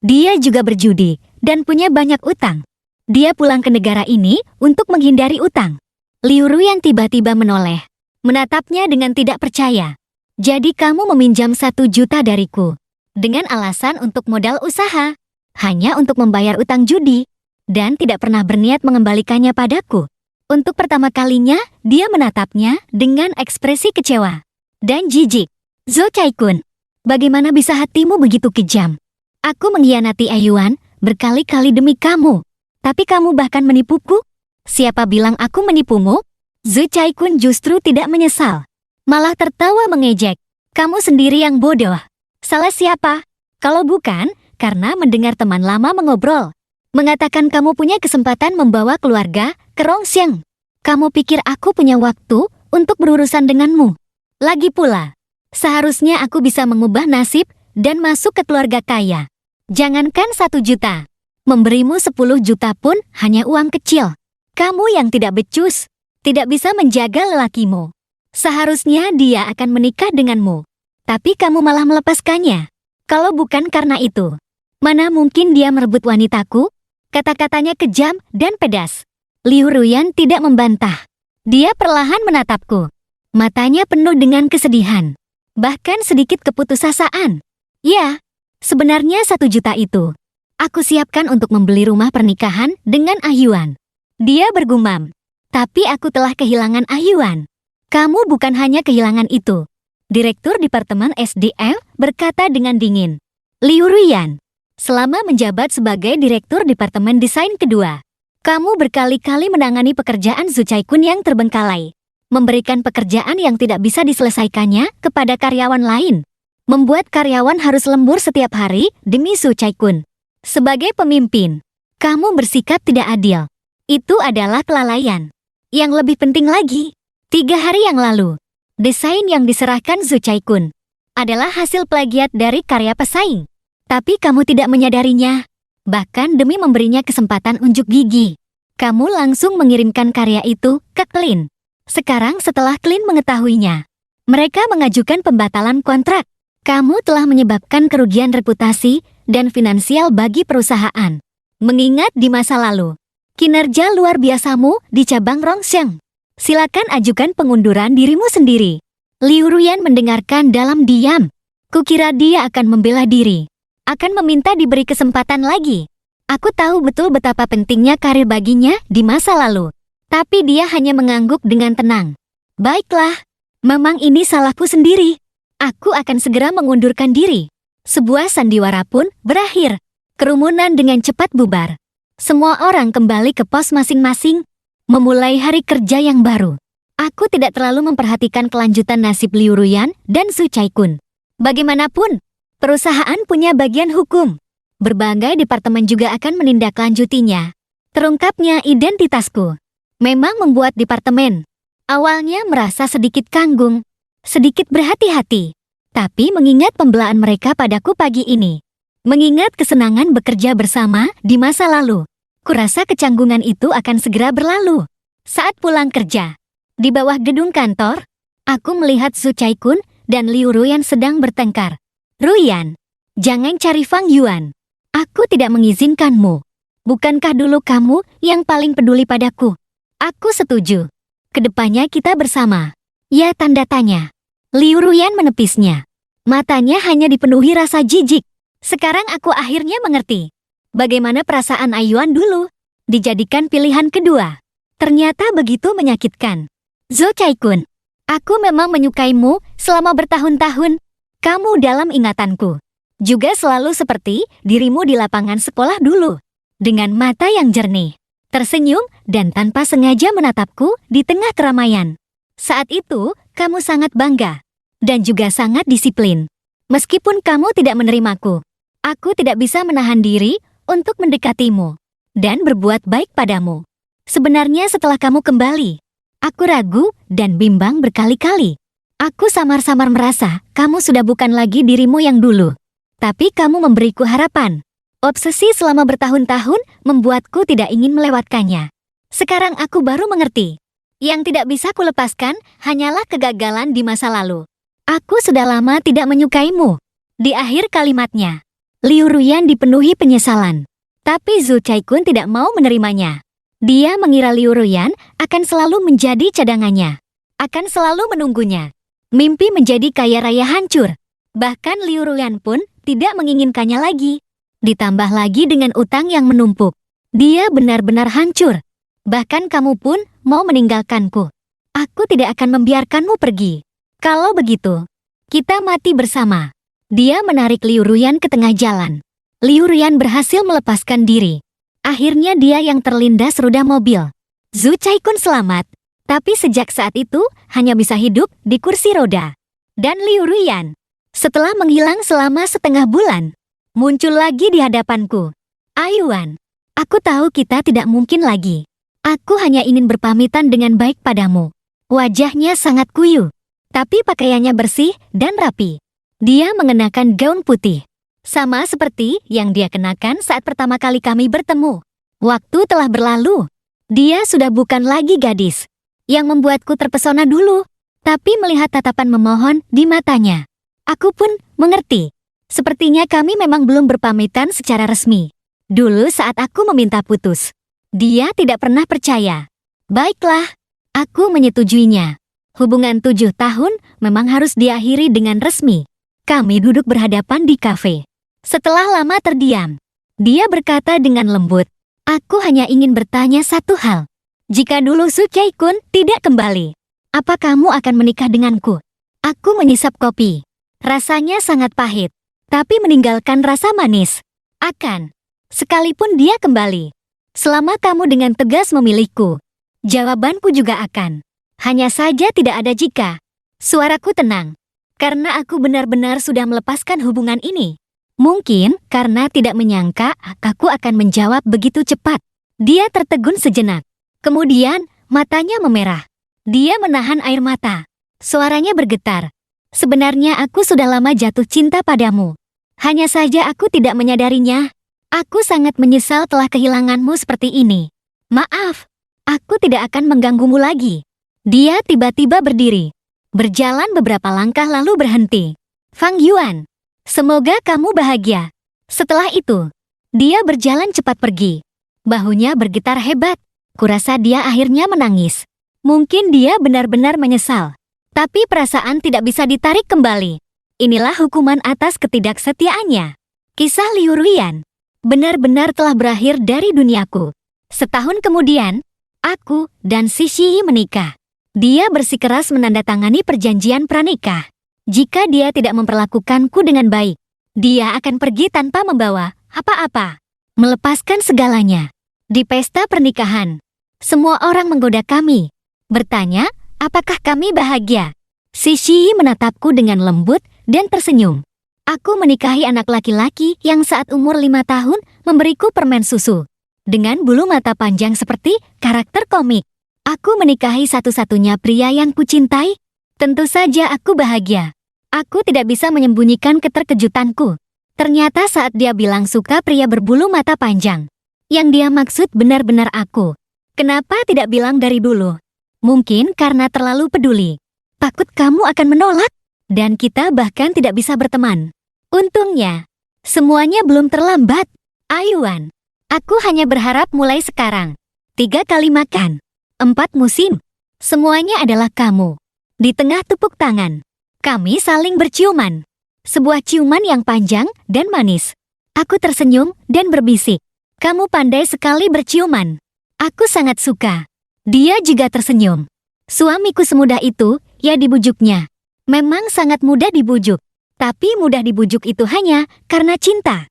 Dia juga berjudi dan punya banyak utang. Dia pulang ke negara ini untuk menghindari utang. Liu Ruyan tiba-tiba menoleh, menatapnya dengan tidak percaya. Jadi kamu meminjam 1 juta dariku dengan alasan untuk modal usaha, hanya untuk membayar utang judi, dan tidak pernah berniat mengembalikannya padaku. Untuk pertama kalinya, dia menatapnya dengan ekspresi kecewa dan jijik. Zhou Caikun, bagaimana bisa hatimu begitu kejam? Aku mengkhianati Ayuan berkali-kali demi kamu, tapi kamu bahkan menipuku? Siapa bilang aku menipumu? Zhou Caikun justru tidak menyesal, malah tertawa mengejek. Kamu sendiri yang bodoh. Salah siapa? Kalau bukan, karena mendengar teman lama mengobrol. Mengatakan kamu punya kesempatan membawa keluarga ke Rongxiang. Kamu pikir aku punya waktu untuk berurusan denganmu? Lagi pula, seharusnya aku bisa mengubah nasib dan masuk ke keluarga kaya. Jangankan 1 juta, memberimu 10 juta pun hanya uang kecil. Kamu yang tidak becus, tidak bisa menjaga lelakimu. Seharusnya dia akan menikah denganmu. Tapi kamu malah melepaskannya. Kalau bukan karena itu, mana mungkin dia merebut wanitaku? Kata-katanya kejam dan pedas. Liu Ruyan tidak membantah. Dia perlahan menatapku. Matanya penuh dengan kesedihan. Bahkan sedikit keputusasaan. Ya, sebenarnya 1 juta itu aku siapkan untuk membeli rumah pernikahan dengan Ahyuan. Dia bergumam. Tapi aku telah kehilangan Ahyuan. Kamu bukan hanya kehilangan itu. Direktur Departemen SDM berkata dengan dingin. Liu Ruyan, selama menjabat sebagai Direktur Departemen Desain kedua, kamu berkali-kali menangani pekerjaan Zhou Caikun yang terbengkalai, memberikan pekerjaan yang tidak bisa diselesaikannya kepada karyawan lain, membuat karyawan harus lembur setiap hari demi Zhou Caikun. Sebagai pemimpin, kamu bersikap tidak adil. Itu adalah kelalaian. Yang lebih penting lagi, 3 hari yang lalu, desain yang diserahkan Zhou Caikun adalah hasil plagiat dari karya pesaing. Tapi kamu tidak menyadarinya. Bahkan demi memberinya kesempatan unjuk gigi, kamu langsung mengirimkan karya itu ke Klin. Sekarang setelah Klin mengetahuinya, mereka mengajukan pembatalan kontrak. Kamu telah menyebabkan kerugian reputasi dan finansial bagi perusahaan. Mengingat di masa lalu, kinerja luar biasamu di cabang Rongxiang. Silakan ajukan pengunduran dirimu sendiri. Liu Ruyan mendengarkan dalam diam. Kukira dia akan membela diri, akan meminta diberi kesempatan lagi. Aku tahu betul betapa pentingnya karir baginya di masa lalu. Tapi dia hanya mengangguk dengan tenang. Baiklah, memang ini salahku sendiri. Aku akan segera mengundurkan diri. Sebuah sandiwara pun berakhir. Kerumunan dengan cepat bubar. Semua orang kembali ke pos masing-masing, memulai hari kerja yang baru. Aku tidak terlalu memperhatikan kelanjutan nasib Liu Ruyan dan Zhou Caikun. Bagaimanapun, perusahaan punya bagian hukum. Berbagai departemen juga akan menindaklanjutinya. Terungkapnya identitasku memang membuat departemen awalnya merasa sedikit kanggung, sedikit berhati-hati. Tapi mengingat pembelaan mereka padaku pagi ini, mengingat kesenangan bekerja bersama di masa lalu, kurasa kecanggungan itu akan segera berlalu. Saat pulang kerja, di bawah gedung kantor, aku melihat Zhou Caikun dan Liu Ruyan sedang bertengkar. Ruyan, jangan cari Fang Yuan. Aku tidak mengizinkanmu. Bukankah dulu kamu yang paling peduli padaku? Aku setuju. Kedepannya kita bersama. Ya, tanda tanya. Liu Ruyan menepisnya. Matanya hanya dipenuhi rasa jijik. Sekarang aku akhirnya mengerti bagaimana perasaan Ayuan dulu, dijadikan pilihan kedua. Ternyata begitu menyakitkan. Zhou Caikun, aku memang menyukaimu selama bertahun-tahun. Kamu dalam ingatanku. Juga selalu seperti dirimu di lapangan sekolah dulu. Dengan mata yang jernih, tersenyum dan tanpa sengaja menatapku di tengah keramaian. Saat itu, kamu sangat bangga. Dan juga sangat disiplin. Meskipun kamu tidak menerimaku, aku tidak bisa menahan diri untuk mendekatimu dan berbuat baik padamu. Sebenarnya setelah kamu kembali, aku ragu dan bimbang berkali-kali. Aku samar-samar merasa kamu sudah bukan lagi dirimu yang dulu. Tapi kamu memberiku harapan. Obsesi selama bertahun-tahun membuatku tidak ingin melewatkannya. Sekarang aku baru mengerti. Yang tidak bisa kulepaskan hanyalah kegagalan di masa lalu. Aku sudah lama tidak menyukaimu. Di akhir kalimatnya, Liu Ruyan dipenuhi penyesalan. Tapi Zhu Caikun tidak mau menerimanya. Dia mengira Liu Ruyan akan selalu menjadi cadangannya. Akan selalu menunggunya. Mimpi menjadi kaya raya hancur. Bahkan Liu Ruyan pun tidak menginginkannya lagi. Ditambah lagi dengan utang yang menumpuk. Dia benar-benar hancur. Bahkan kamu pun mau meninggalkanku. Aku tidak akan membiarkanmu pergi. Kalau begitu, kita mati bersama. Dia menarik Liu Ruyan ke tengah jalan. Liu Ruyan berhasil melepaskan diri. Akhirnya dia yang terlindas roda mobil. Zhu Caikun selamat, tapi sejak saat itu hanya bisa hidup di kursi roda. Dan Liu Ruyan, setelah menghilang selama setengah bulan, muncul lagi di hadapanku. Ayuan, aku tahu kita tidak mungkin lagi. Aku hanya ingin berpamitan dengan baik padamu. Wajahnya sangat kuyu, tapi pakaiannya bersih dan rapi. Dia mengenakan gaun putih. Sama seperti yang dia kenakan saat pertama kali kami bertemu. Waktu telah berlalu. Dia sudah bukan lagi gadis yang membuatku terpesona dulu, tapi melihat tatapan memohon di matanya, aku pun mengerti. Sepertinya kami memang belum berpamitan secara resmi. Dulu saat aku meminta putus, dia tidak pernah percaya. Baiklah, aku menyetujuinya. Hubungan 7 tahun memang harus diakhiri dengan resmi. Kami duduk berhadapan di kafe. Setelah lama terdiam, dia berkata dengan lembut, aku hanya ingin bertanya satu hal. Jika dulu Zhu Caikun tidak kembali, apa kamu akan menikah denganku? Aku menyisap kopi. Rasanya sangat pahit, tapi meninggalkan rasa manis. Akan. Sekalipun dia kembali. Selama kamu dengan tegas memilihku, jawabanku juga akan. Hanya saja tidak ada jika. Suaraku tenang. Karena aku benar-benar sudah melepaskan hubungan ini. Mungkin karena tidak menyangka aku akan menjawab begitu cepat. Dia tertegun sejenak. Kemudian matanya memerah. Dia menahan air mata. Suaranya bergetar. Sebenarnya aku sudah lama jatuh cinta padamu. Hanya saja aku tidak menyadarinya. Aku sangat menyesal telah kehilanganmu seperti ini. Maaf, aku tidak akan mengganggumu lagi. Dia tiba-tiba berdiri. Berjalan beberapa langkah lalu berhenti. Fang Yuan, semoga kamu bahagia. Setelah itu, dia berjalan cepat pergi. Bahunya bergetar hebat. Kurasa dia akhirnya menangis. Mungkin dia benar-benar menyesal. Tapi perasaan tidak bisa ditarik kembali. Inilah hukuman atas ketidaksetiaannya. Kisah Liu Ruyan benar-benar telah berakhir dari duniaku. Setahun kemudian, aku dan Xi menikah. Dia bersikeras menandatangani perjanjian pranikah. Jika dia tidak memperlakukanku dengan baik, dia akan pergi tanpa membawa apa-apa. Melepaskan segalanya. Di pesta pernikahan, semua orang menggoda kami. Bertanya, apakah kami bahagia? Xi menatapku dengan lembut dan tersenyum. Aku menikahi anak laki-laki yang saat umur 5 tahun memberiku permen susu. Dengan bulu mata panjang seperti karakter komik. Aku menikahi satu-satunya pria yang kucintai. Tentu saja aku bahagia. Aku tidak bisa menyembunyikan keterkejutanku. Ternyata saat dia bilang suka pria berbulu mata panjang, yang dia maksud benar-benar aku. Kenapa tidak bilang dari dulu? Mungkin karena terlalu peduli. Takut kamu akan menolak, dan kita bahkan tidak bisa berteman. Untungnya, semuanya belum terlambat. Ayuan, aku hanya berharap mulai sekarang. 3 kali makan. 4 musim. Semuanya adalah kamu. Di tengah tepuk tangan, kami saling berciuman. Sebuah ciuman yang panjang dan manis. Aku tersenyum dan berbisik. Kamu pandai sekali berciuman. Aku sangat suka. Dia juga tersenyum. Suamiku semudah itu, ya dibujuknya. Memang sangat mudah dibujuk. Tapi mudah dibujuk itu hanya karena cinta.